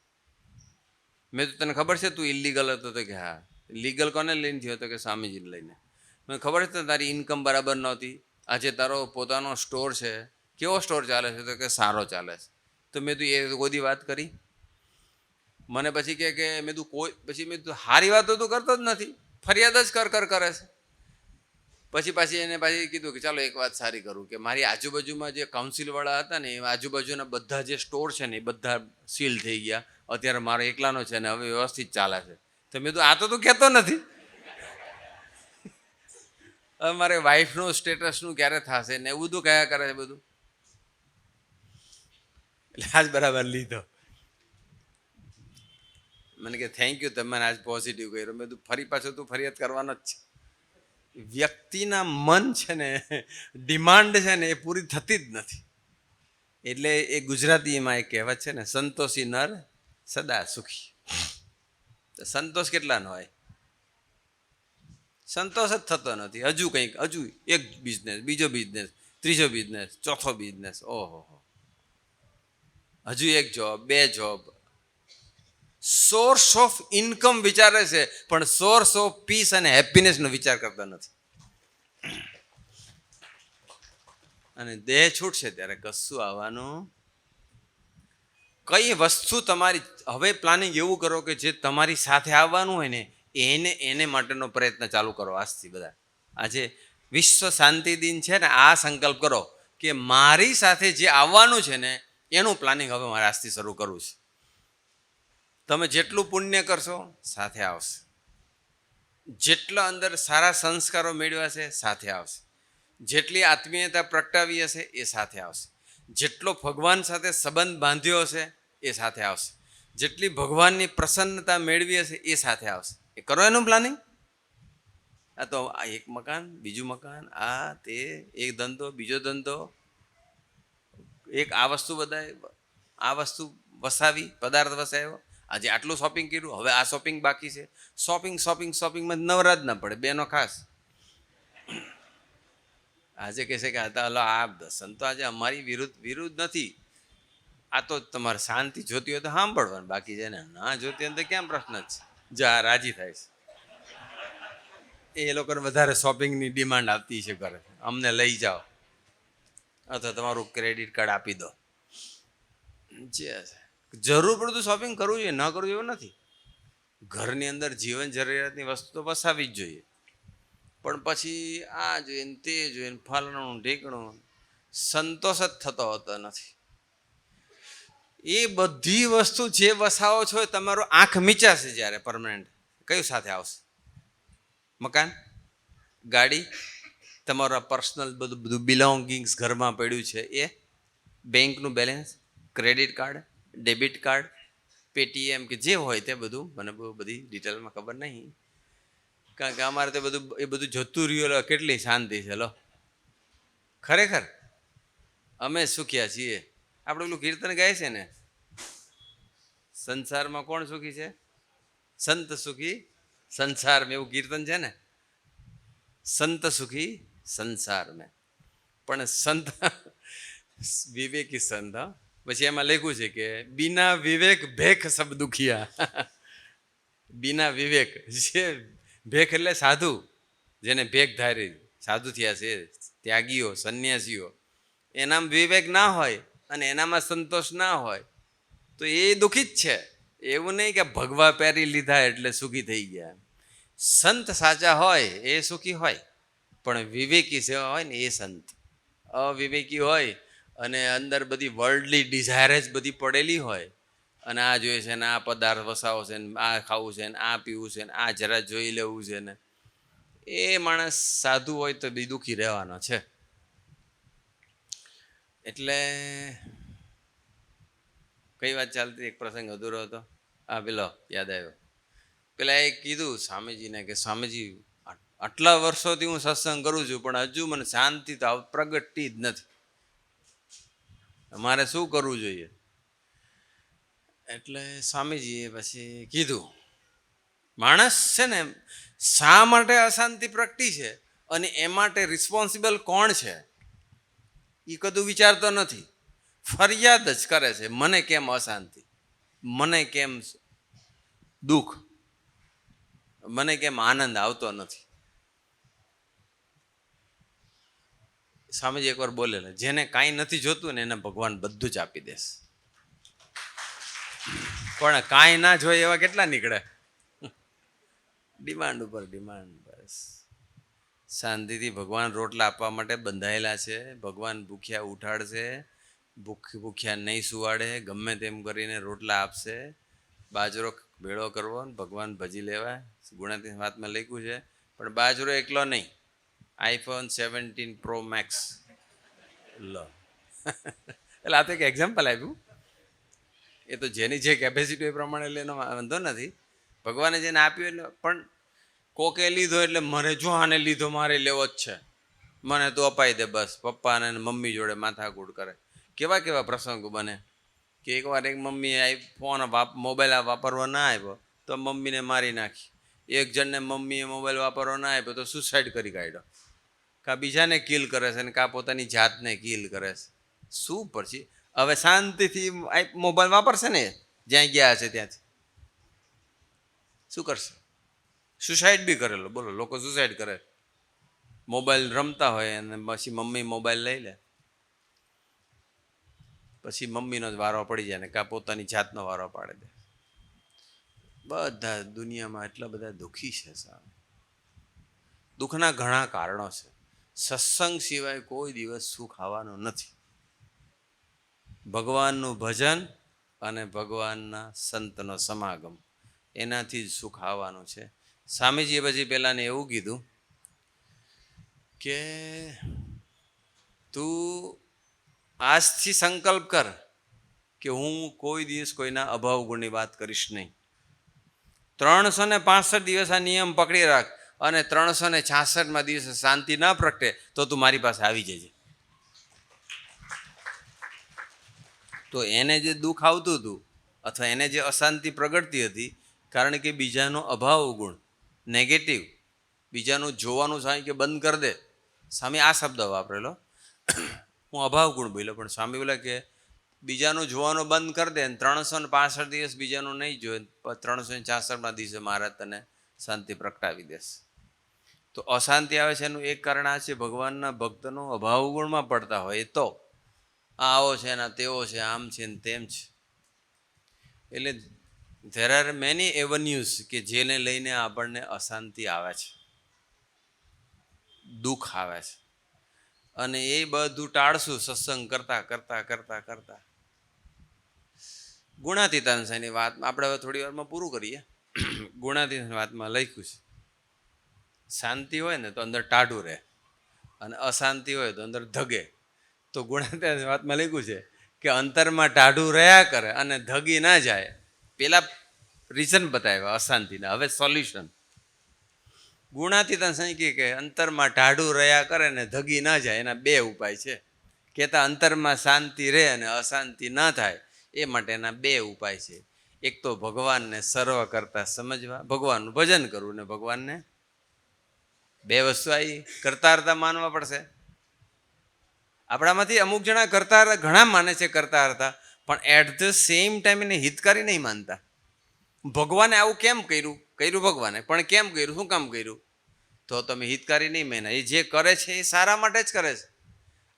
મેં તો તને ખબર છે તું ઇલીગલ હતો તો કે હા. લીગલ કોને લઈને થયો હતો કે સ્વામીજીને લઈને. મને ખબર છે તારી ઇન્કમ બરાબર નહોતી. આજે તારો પોતાનો સ્ટોર છે. કેવો સ્ટોર ચાલે છે? તો કે સારો ચાલે છે. તો મેં તું એ કોઈ વાત કરી? મને પછી કે મેં તું કોઈ પછી મેં તું સારી વાતો તું કરતો જ નથી, ફરિયાદ જ કરે છે. પાછી એને કીધું કે ચાલો એક વાત સારી કરું કે મારી આજુબાજુમાં જે કાઉન્સિલવાળા હતા ને એ આજુબાજુના બધા જે સ્ટોર છે ને એ બધા સીલ થઈ ગયા. અત્યારે મારો એકલાનો છે ને હવે વ્યવસ્થિત ચાલે છે. તો મેં તું આ તો તું કહેતો નથી. હવે મારે વાઈફનું સ્ટેટસનું ક્યારે થશે ને એવું બધું કયા કરે છે બધું. એટલે આજ બરાબર લીધો. મને કે થેન્ક યુ, તમે આજ પોઝિટિવ કર્યો. મેં તું ફરી પાછો તું ફરિયાદ કરવાનો જ છે. વ્યક્તિના મન છે ને, ડિમાન્ડ છે ને એ પૂરી થતી જ નથી. એટલે એ ગુજરાતીમાં એક કહેવત છે ને, સંતોષી નર સદા સુખી. સંતોષ કેટલાનો હોય? સંતોષ જ થતો નથી. હજુ કંઈક, હજુ એક બિઝનેસ, બીજો બિઝનેસ, ત્રીજો બિઝનેસ, ચોથો બિઝનેસ, ઓહો, હજુ એક job, 2 job. Source of income વિચારે છે પણ સોર્સ ઓફ પીસ અને હેપીનેસનો વિચાર કરતા નથી. અને દેહ છૂટશે ત્યારે કશું આવવાનું. કઈ વસ્તુ તમારી હવે પ્લાનિંગ એવું કરો કે જે તમારી સાથે આવવાનું હોય ને એને માટેનો પ્રયત્ન ચાલુ કરો આજથી. બધા આજે વિશ્વ શાંતિ દિન છે ને, આ સંકલ્પ કરો કે મારી સાથે જે આવવાનું છે ને એનું પ્લાનિંગ હવે મારે આજથી શરૂ કરવું છે. તમે જેટલું પુણ્ય કરશો સાથે આવશે, જેટલા અંદર સારા સંસ્કારો મેળવ્યા છે સાથે આવશે, જેટલી આત્મીયતા પ્રગટાવી હશે એ સાથે આવશે, જેટલો ભગવાન સાથે સંબંધ બાંધ્યો હશે એ સાથે આવશે, જેટલી ભગવાનની પ્રસન્નતા મેળવી હશે એ સાથે આવશે. એ કરો એનું પ્લાનિંગ. આ તો આ એક મકાન, બીજું મકાન, આ તે, એક ધંધો, બીજો ધંધો, એક આ વસ્તુ બધાય, આ વસ્તુ વસાવી, પદાર્થ વસાવ્યો, આજે આટલું શોપિંગ કર્યું, હવે આ શોપિંગ બાકી છે. શોપિંગમાં નવરાજ ના પડે બેનો ખાસ. આજે કહે છે કે આ સંતો આજે અમારી વિરુદ્ધ નથી. આ તો તમારે શાંતિ જોતી હોય તો સાંભળવાનું, બાકી છે ને ના જોતી હોય તો ક્યાં પ્રશ્ન જ છે. જા રાજી થાય છે. એ લોકોને વધારે શોપિંગની ડિમાન્ડ આવતી છે ઘરે, અમને લઈ જાઓ અથવા તમારું ક્રેડિટ કાર્ડ આપી દો. જે જરૂર પડતું શોપિંગ કરવું જોઈએ, ન કરવું એવું નથી. ઘરની અંદર જીવન જરૂરિયાતની વસ્તુ તો વસાવી જ જોઈએ. પણ પછી આ જોઈને તે જોઈને ફલાણું ઢીકણું સંતોષ જ થતો હોતો નથી. એ બધી વસ્તુ જે વસાવો છો એ તમારો આંખ મીચાશે જ્યારે પરમનન્ટ. કયું સાથે આવશે? મકાન, ગાડી, તમારા પર્સનલ બધું બિલોંગિંગ્સ ઘરમાં પડ્યું છે એ. બેંકનું balance, credit card, debit card, Paytm કે જે હોય તે બધું મને બહુ બધી ડિટેલમાં ખબર નહીં, કારણ કે અમારે તો બધું એ બધું જતું રહ્યું. કેટલી શાંતિ છે લો, ખરેખર અમે સુખ્યા છીએ. આપણે પેલું કીર્તન ગાય છે ને, સંસારમાં કોણ સુખી છે? સંત સુખી સંસારમાં, એવું કીર્તન છે ને, સંત સુખી સંસાર મેં. પણ સંત વિવેકી સંત, પછી એમાં લખ્યું છે કે બિના વિવેક ભેખ સબ દુખિયા. બિના વિવેક, જે ભેખ એટલે સાધુ, જેને ભેખ ધારી સાધુ થયા છે, ત્યાગીઓ, સંન્યાસીઓ, એનામાં વિવેક ના હોય અને એનામાં સંતોષ ના હોય તો એ દુઃખી જ છે. એવું નહીં કે ભગવા પહેરી લીધા એટલે સુખી થઈ ગયા. સંત સાચા હોય એ સુખી હોય, પણ વિવેકી સેવા હોય ને એ સંત. અવિવેકી હોય અને અંદર બધી વર્લ્ડલી ડિઝાયર જ બધી પડેલી હોય, અને આ જોઈએ છે ને, આ પદાર્થ વસાવો છે ને, આ ખાવું છે ને, આ પીવું છે ને, આ જરા જોઈ લેવું છે ને, એ માણસ સાધુ હોય તો બી દુઃખી રહેવાનો છે. એટલે કઈ વાત ચાલતી, એક પ્રસંગ અધૂરો હતો. પેલો યાદ આવ્યો. પેલા એ કીધું સ્વામીજીને કે સ્વામીજી, આટલા વર્ષોથી હું સત્સંગ કરું છું પણ હજુ મને શાંતિ તો પ્રગટતી જ નથી, મારે શું કરવું જોઈએ? એટલે સ્વામીજીએ પછી કીધું, માણસ છે ને શા માટે અશાંતિ પ્રગટી છે અને એ માટે રિસ્પોન્સિબલ કોણ છે એ કદું વિચારતો નથી. ફરિયાદ જ કરે છે, મને કેમ અશાંતિ, મને કેમ દુઃખ, મને કેમ આનંદ આવતો નથી. સ્વામીજી એકવાર બોલેલા, જેને કાંઈ નથી જોતું ને એને ભગવાન બધું જ આપી દેશે. પણ કાંઈ ના જોઈએ એવા કેટલા નીકળે, ડિમાન્ડ ઉપર ડિમાન્ડ. બસ શાંતિથી ભગવાન રોટલા આપવા માટે બંધાયેલા છે. ભગવાન ભૂખ્યા ઉઠાડશે, ભૂખ્યા નહીં સુવાડે, ગમે તેમ કરીને રોટલા આપશે. બાજરો ભેળો કરવો ને ભગવાન ભજી લેવા. ગુણાતીત વાતમાં લખ્યું છે. પણ બાજરો એકલો નહીં, આઈફોન 17 Pro Max લો. એટલે આ તો એક એક્ઝામ્પલ આપ્યું. એ તો જેની જે કેપેસિટી એ પ્રમાણે લેનો વાંધો નથી. ભગવાને જેને આપ્યું એટલે, પણ કોકે લીધો એટલે મને જો આને લીધો મારે લેવો જ છે, મને તો અપાઈ દે બસ. પપ્પા અને મમ્મી જોડે માથાકૂટ કરે. કેવા કેવા પ્રસંગો બને કે એકવાર એક મમ્મીએ ફોન મોબાઈલ વાપરવા ના આવ્યો તો મમ્મીને મારી નાખી. એક જણને મમ્મીએ મોબાઈલ વાપરવા ના આપ્યો તો સુસાઇડ કરી કાઢ્યો. કાં બીજાને કિલ કરે છે ને કાં પોતાની જાતને કિલ કરે છે. શું પછી હવે શાંતિથી મોબાઈલ વાપરશે ને, જ્યાં ગયા હશે ત્યાંથી શું કરશે? સુસાઇડ બી કરેલો, બોલો. લોકો સુસાઇડ કરે, મોબાઈલ રમતા હોય અને પછી મમ્મી મોબાઈલ લઈ લે, પછી મમ્મીનો જ વારો પડી જાય ને કાં પોતાની જાતનો વારો પાડી દે. બધા દુનિયામાં એટલા બધા દુઃખી છે સાહેબ. દુઃખના ઘણા કારણો છે. સત્સંગ સિવાય કોઈ દિવસ સુખ આવવાનું નથી. ભગવાનનું ભજન અને ભગવાનના સંતનો સમાગમ, એનાથી જ સુખ આવવાનું છે. સ્વામીજીએ પછી પેલાને એવું કીધું કે તું આજથી સંકલ્પ કર કે હું કોઈ દિવસ કોઈના અભાવ ગુણની વાત કરીશ નહીં. 365 દિવસ આ નિયમ પકડી રાખ અને 366માં દિવસે શાંતિ ના પ્રગટે તો તું મારી પાસે આવી જજે. તો એને જે દુઃખ આવતું હતું અથવા એને જે અશાંતિ પ્રગટતી હતી, કારણ કે બીજાનો અભાવ ગુણ, નેગેટિવ, બીજાનું જોવાનું સ્વામી કે બંધ કરી દે. સ્વામી આ શબ્દ વાપરેલો, હું અભાવ ગુણ બોલ્યો, પણ સ્વામી બોલે કે બીજાનું જોવાનું બંધ કરી દે, 365 દિવસ બીજાનું નહીં જોયે, 366માં દિવસે મહારાજ તને શાંતિ પ્રગટાવી દેશે. તો અશાંતિ આવે છે એનું એક કારણ આ છે, ભગવાનના ભક્તનો અભાવ ગુણમાં પડતા હોય તો આવો છે ને તેવો છે, આમ છે ને તેમ છે. એટલે ધેર આર મેની એવન્યુઝ કે જેને લઈને આપણને અશાંતિ આવે છે, દુઃખ આવે છે. અને એ બધું ટાળશું સત્સંગ કરતા કરતા કરતા કરતા. ગુણાતીતાંશની વાત આપણે હવે થોડી વારમાં પૂરું કરીએ. ગુણાતીતાંશની વાતમાં લખ્યું છે, શાંતિ હોય ને તો અંદર ટાઢું રહે અને અશાંતિ હોય તો અંદર ધગે. તો ગુણાતીતાંશની વાતમાં લખ્યું છે કે અંતરમાં ટાઢું રહ્યા કરે અને ધગી ના જાય. પેલા રીઝન બતાવ્યા અશાંતિના, હવે સોલ્યુશન. ગુણાતીત સંખ્યા કે અંતરમાં ટાઢું રહ્યા કરે ને ધગી ના જાય, એના બે ઉપાય છે. કહેતા અંતરમાં શાંતિ રહે અને અશાંતિ ન થાય એ માટેના બે ઉપાય છે. એક તો ભગવાનને સર્વ કરતા સમજવા, ભગવાનનું ભજન કરવું ને ભગવાનને, બે વસ્તુ આવી કરતા હરતા માનવા પડશે. આપણામાંથી અમુક જણા કરતા ઘણા માને છે કરતા હરતા, પણ એટ ધ સેમ ટાઈમ એને હિતકારી નહીં માનતા. ભગવાને આવું કેમ કર્યું? કર્યું ભગવાને, પણ કેમ કર્યું? શું કામ કર્યું? તો તમે હિતકારી નહીં માને. એ જે કરે છે એ સારા માટે જ કરે છે.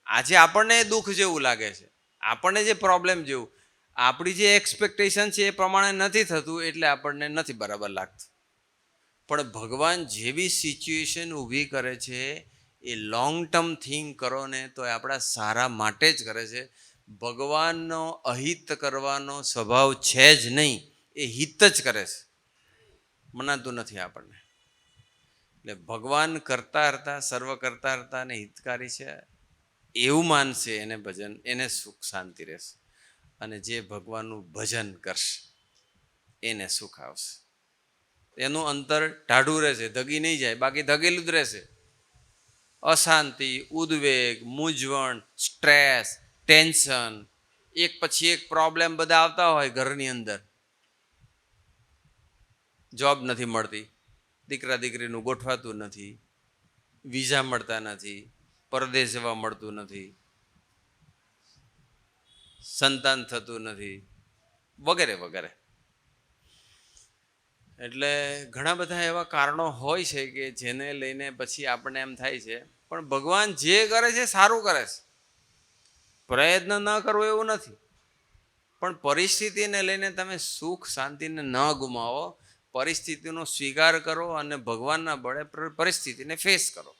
આજે આપણને દુઃખ જેવું લાગે છે, આપણને જે પ્રોબ્લેમ જેવું, આપણી જે એક્સપેક્ટેશન છે એ પ્રમાણે નથી થતું એટલે આપણને નથી બરાબર લાગતું. પણ ભગવાન જેવી સિચ્યુએશન ઊભી કરે છે એ લોંગ ટર્મ થિંક કરો ને તો એ આપણા સારા માટે જ કરે છે. ભગવાનનો અહિત કરવાનો સ્વભાવ છે જ નહીં, એ હિત જ કરે છે, મનાતું નથી આપણને. એટલે ભગવાન કરતા હરતા, સર્વ કરતા હરતા અને હિતકારી છે એવું માનશે એને ભજન, એને સુખ શાંતિ રહેશે. અને જે ભગવાનનું ભજન કરશે એને સુખ આવશે. એનું અંતર ટાઢું રહેશે, ધગી નહીં જાય, બાકી ધગેલું જ રહેશે. અશાંતિ, ઉદ્વેગ, મૂંઝવણ, સ્ટ્રેસ, ટેન્શન, એક પછી એક પ્રોબ્લેમ બધા આવતા હોય ઘરની અંદર. જોબ નથી મળતી, દીકરા દીકરીનું ગોઠવાતું નથી, વિઝા મળતા નથી, પરદેશ જવા મળતું નથી, સંતાન થતું નથી, વગેરે વગેરે. એટલે ઘણા બધા એવા કારણો હોય છે કે જેને લઈને પછી આપણને એમ થાય છે. પણ ભગવાન જે કરે છે સારું કરે છે, પ્રયત્ન ન કરવો એવું નથી. પણ પરિસ્થિતિને લઈને તમે સુખ શાંતિને ન ગુમાવો, પરિસ્થિતિનો સ્વીકાર કરો અને ભગવાનના બળે પરિસ્થિતિને ફેસ કરો.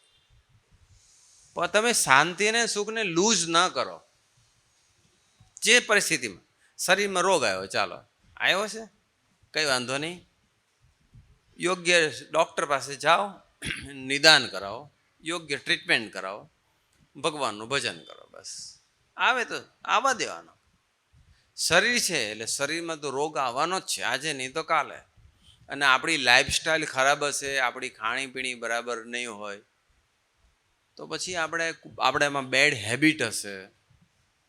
પણ તમે શાંતિને સુખને લૂઝ ન કરો. જે પરિસ્થિતિમાં શરીરમાં રોગ આવ્યો, ચાલો આવ્યો છે, કંઈ વાંધો નહીં, યોગ્ય ડૉક્ટર પાસે જાઓ, નિદાન કરાવો, યોગ્ય ટ્રીટમેન્ટ કરાવો, ભગવાનનું ભજન કરો, બસ. આવે તો આવવા દેવાનો. શરીર છે એટલે શરીરમાં તો રોગ આવવાનો જ છે, આજે નહીં તો કાલે. અને આપણી લાઈફસ્ટાઈલ ખરાબ હશે, આપણી ખાણીપીણી બરાબર નહીં હોય તો પછી આપણે એમાં બેડ હેબિટ હશે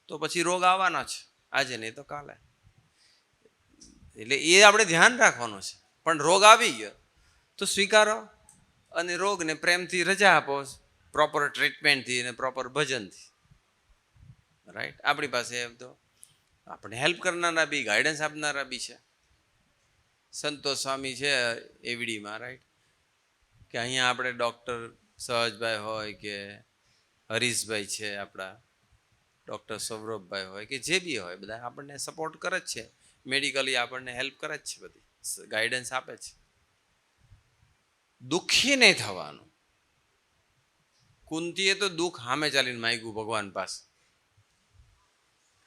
તો પછી રોગ આવવાનો છે, આજે નહીં તો કાલે. એટલે એ આપણે ધ્યાન રાખવાનું છે. પણ રોગ આવી ગયો તો સ્વીકારો અને રોગને પ્રેમથી રજા આપો, પ્રોપર ટ્રીટમેન્ટથી અને પ્રોપર ભજનથી. રાઈટ? આપણી પાસે એમ તો આપણે હેલ્પ કરનારા બી, ગાઈડન્સ આપનારા બી છે. સંતોષ સ્વામી છે એવડીમાં, રાઈટ, કે અહીંયા આપણે ડૉક્ટર સહજભાઈ હોય કે હરીશભાઈ છે, આપણા ડૉક્ટર સૌરભભાઈ હોય કે જે બી હોય, બધા આપણને સપોર્ટ કરે જ છે, મેડિકલી આપણને હેલ્પ કરે જ છે, બધી ગાઈડન્સ આપે છે. દુઃખી નહીં થવાનું. કુંતીએ તો દુઃખ સામે ચાલીને માંગ્યું ભગવાન પાસે,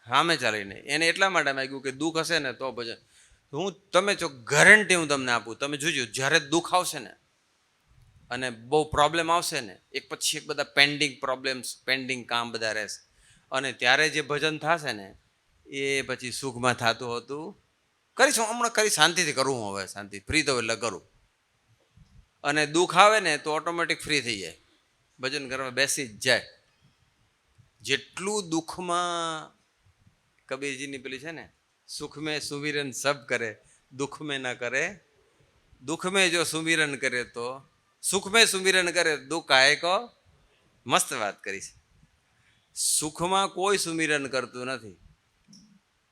સામે ચાલીને. એને એટલા માટે માંગ્યું કે દુઃખ હશે ને તો ભજન. તમે જો ગેરંટી હું તમને આપું, તમે જોજો જ્યારે દુઃખ આવશે ને અને બહુ પ્રોબ્લેમ આવશે ને, એક પછી એક બધા પેન્ડિંગ પ્રોબ્લેમ્સ, પેન્ડિંગ કામ બધા રહેશે, અને ત્યારે જે ભજન થશે ને એ પછી સુખમાં થતું હતું. કરીશું હમણાં, કરી શાંતિથી કરવું, હવે શાંતિ ફ્રી થવું એટલે કરું. અને દુઃખ આવે ને તો ઓટોમેટિક ફ્રી થઈ જાય, ભજન કરવા બેસી જ જાય. જેટલું દુઃખમાં, કબીરજીની પેલી છે ને, સુખ મેં સુમિરન સબ કરે, દુઃખ મેં ન કરે. દુઃખ મેં જો સુમિરન કરે તો સુખ મેં સુમિરન કરે, દુઃખ આય કો. મસ્ત વાત કરી છે. સુખમાં કોઈ સુમિરન કરતું નથી,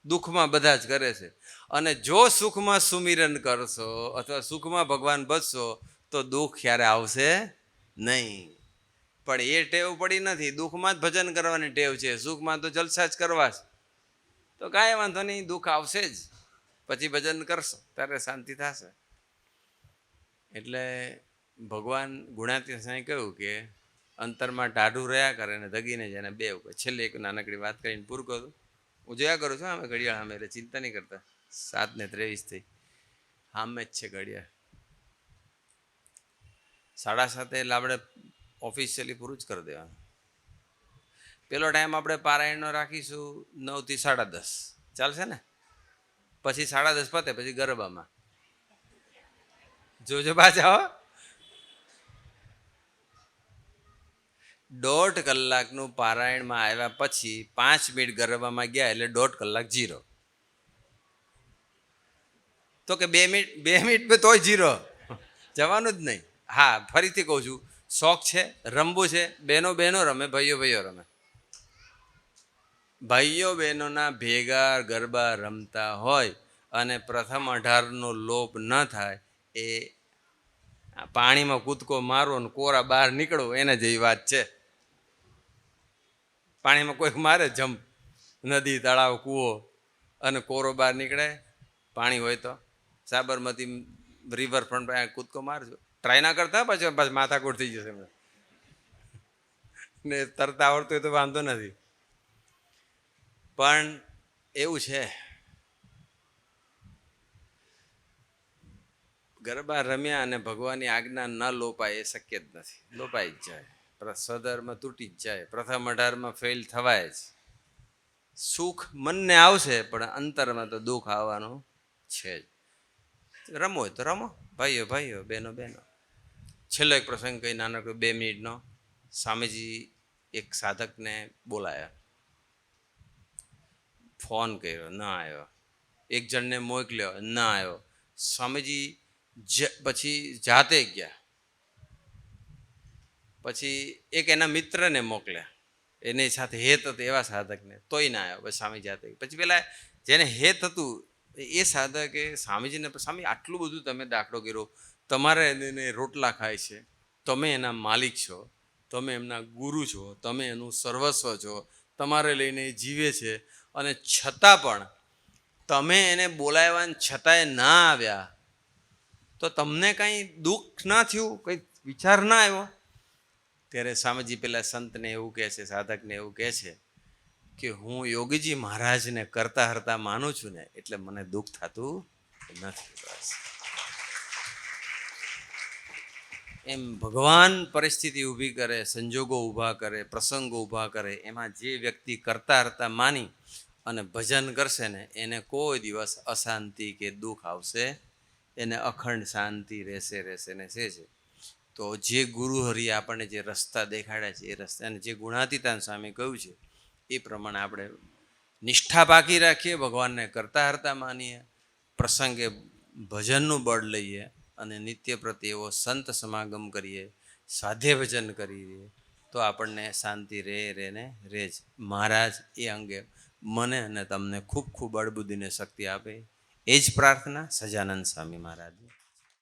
દુઃખમાં બધા જ કરે છે. અને જો સુખમાં સુમિરન કરશો અથવા સુખમાં ભગવાન ભજશો તો દુઃખ ક્યારે આવશે નહીં. પણ એ ટેવ પડી નથી, દુઃખમાં જ ભજન કરવાની ટેવ છે, સુખમાં તો જલસા જ કરવા છે. તો કાંઈ વાંધો નહીં, દુઃખ આવશે જ, પછી ભજન કરશો ત્યારે શાંતિ થશે. એટલે ભગવાન ગુણાતીત સ્વામી કહ્યું કે અંતરમાં ટાઢું રહ્યા કરે ને ધગીને જાય, બે ઉપર. છેલ્લે એક નાનકડી વાત કરીને પૂરું કરું. હું જોયા કરું છું અમે ઘડિયાળ સામે, એટલે ચિંતા નહીં કરતા. 7:23 થઈ, સામે જ છે ઘડિયાળ. 7:30 એટલે આપણે ઓફિશિયલી પૂરું જ કરી દેવાનું. પેલો ટાઈમ આપણે પારાયણનો રાખીશું 9 થી 10:30, ચાલશે ને? પછી 10:30 પતે પછી ગરબામાં જોજો પાછા હો. 1.5 કલાકનું પારાયણમાં આવ્યા પછી 5 મિનિટ ગરબામાં ગયા એટલે 1.5 કલાક જીરો. તો કે 2 મિનિટ તોય જીરો, જવાનું જ નહીં. હા, ફરીથી કહું છું, શોખ છે, રમવું છે, બહેનો રમે, ભાઈઓ રમે. ભાઈઓ બહેનોના ભેગા ગરબા રમતા હોય અને પ્રથમ 18નો લોપ ન થાય, એ પાણીમાં કૂદકો મારો ને કોરા બહાર નીકળો એને જેવી વાત છે. પાણીમાં કોઈ મારે જમ્પ, નદી, તળાવ, કૂવો, અને કોરો બહાર નીકળે, પાણી હોય તો સાબરમતી રિવરફ્રન્ટ કૂદકો મારજો. ટ્રાય ના કરતા પછી માથાકૂટ થઈ જશે ને. તરતા આવડતું હોય તો વાંધો નથી, પણ એવું છે ગરબા રમ્યા અને ભગવાનની આજ્ઞા ન લોપાય એ શક્ય જ નથી. લોપાઈ જ જાય, સ્વધર્મ તૂટી જ જાય, પ્રથમ 18માં ફેલ થવાય જ. સુખ મનને આવશે પણ અંતરમાં તો દુઃખ આવવાનું છે જ. રમો હોય તો રમો, ભાઈઓ બહેનો. છેલ્લો એક પ્રસંગ કઈ નાનકડો 2 મિનિટનો. સ્વામીજી એક સાધકને બોલાયા, ફોન કર્યો, ન આવ્યો. એક જણને મોકલ્યો, ન આવ્યો. સ્વામીજી પછી જાતે ગયા. પછી એક એના મિત્રને મોકલ્યા, એની સાથે હેત હતું એવા સાધકને, તોય ના આવ્યો. પછી સ્વામી જાતે. પછી પેલા જેને હેત હતું એ સાધકે સ્વામીજીને, સ્વામી આટલું બધું તમે દાખલો કર્યો, તમારે એને રોટલા ખાય છે, તમે એના માલિક છો, તમે એમના ગુરુ છો, તમે એનું સર્વસ્વ છો, તમારે લઈને જીવે છે, અને છતાં પણ તમે એને બોલાવ્યા છતાંય ના આવ્યા, તો તમને કંઈ દુઃખ ના થયું, કંઈ વિચાર ના આવ્યો? ત્યારે સ્વામીજી પેલા સંતને એવું કહે છે, સાધકને એવું કહે છે કે હું યોગીજી મહારાજને કરતા હરતા માનું છું ને, એટલે મને દુઃખ થતું નથી. બસ એમ ભગવાન પરિસ્થિતિ ઊભી કરે, સંજોગો ઊભા કરે, પ્રસંગો ઊભા કરે, એમાં જે વ્યક્તિ કરતા હરતા માની અને ભજન કરશે ને, એને કોઈ દિવસ અશાંતિ કે દુઃખ આવશે, એને અખંડ શાંતિ રહેશે ને છે. તો જે ગુરુ હરિએ આપણને જે રસ્તા દેખાડ્યા છે, એ રસ્તાને જે ગુણાતીતાન સ્વામી કહ્યું છે એ પ્રમાણે આપણે નિષ્ઠા બાકી રાખીએ, ભગવાનને કરતા હરતા માનીએ, પ્રસંગે ભજનનું બળ લઈએ, અને નિત્ય પ્રત્યે એવો સંત સમાગમ કરીએ, સાધ્ય ભજન કરીએ, તો આપણને શાંતિ રહે જ. મહારાજ એ અંગે મને અને તમને ખૂબ ખૂબ બળબુદ્ધિને શક્તિ આપે, એ જ પ્રાર્થના સજાનંદ સ્વામી મહારાજની.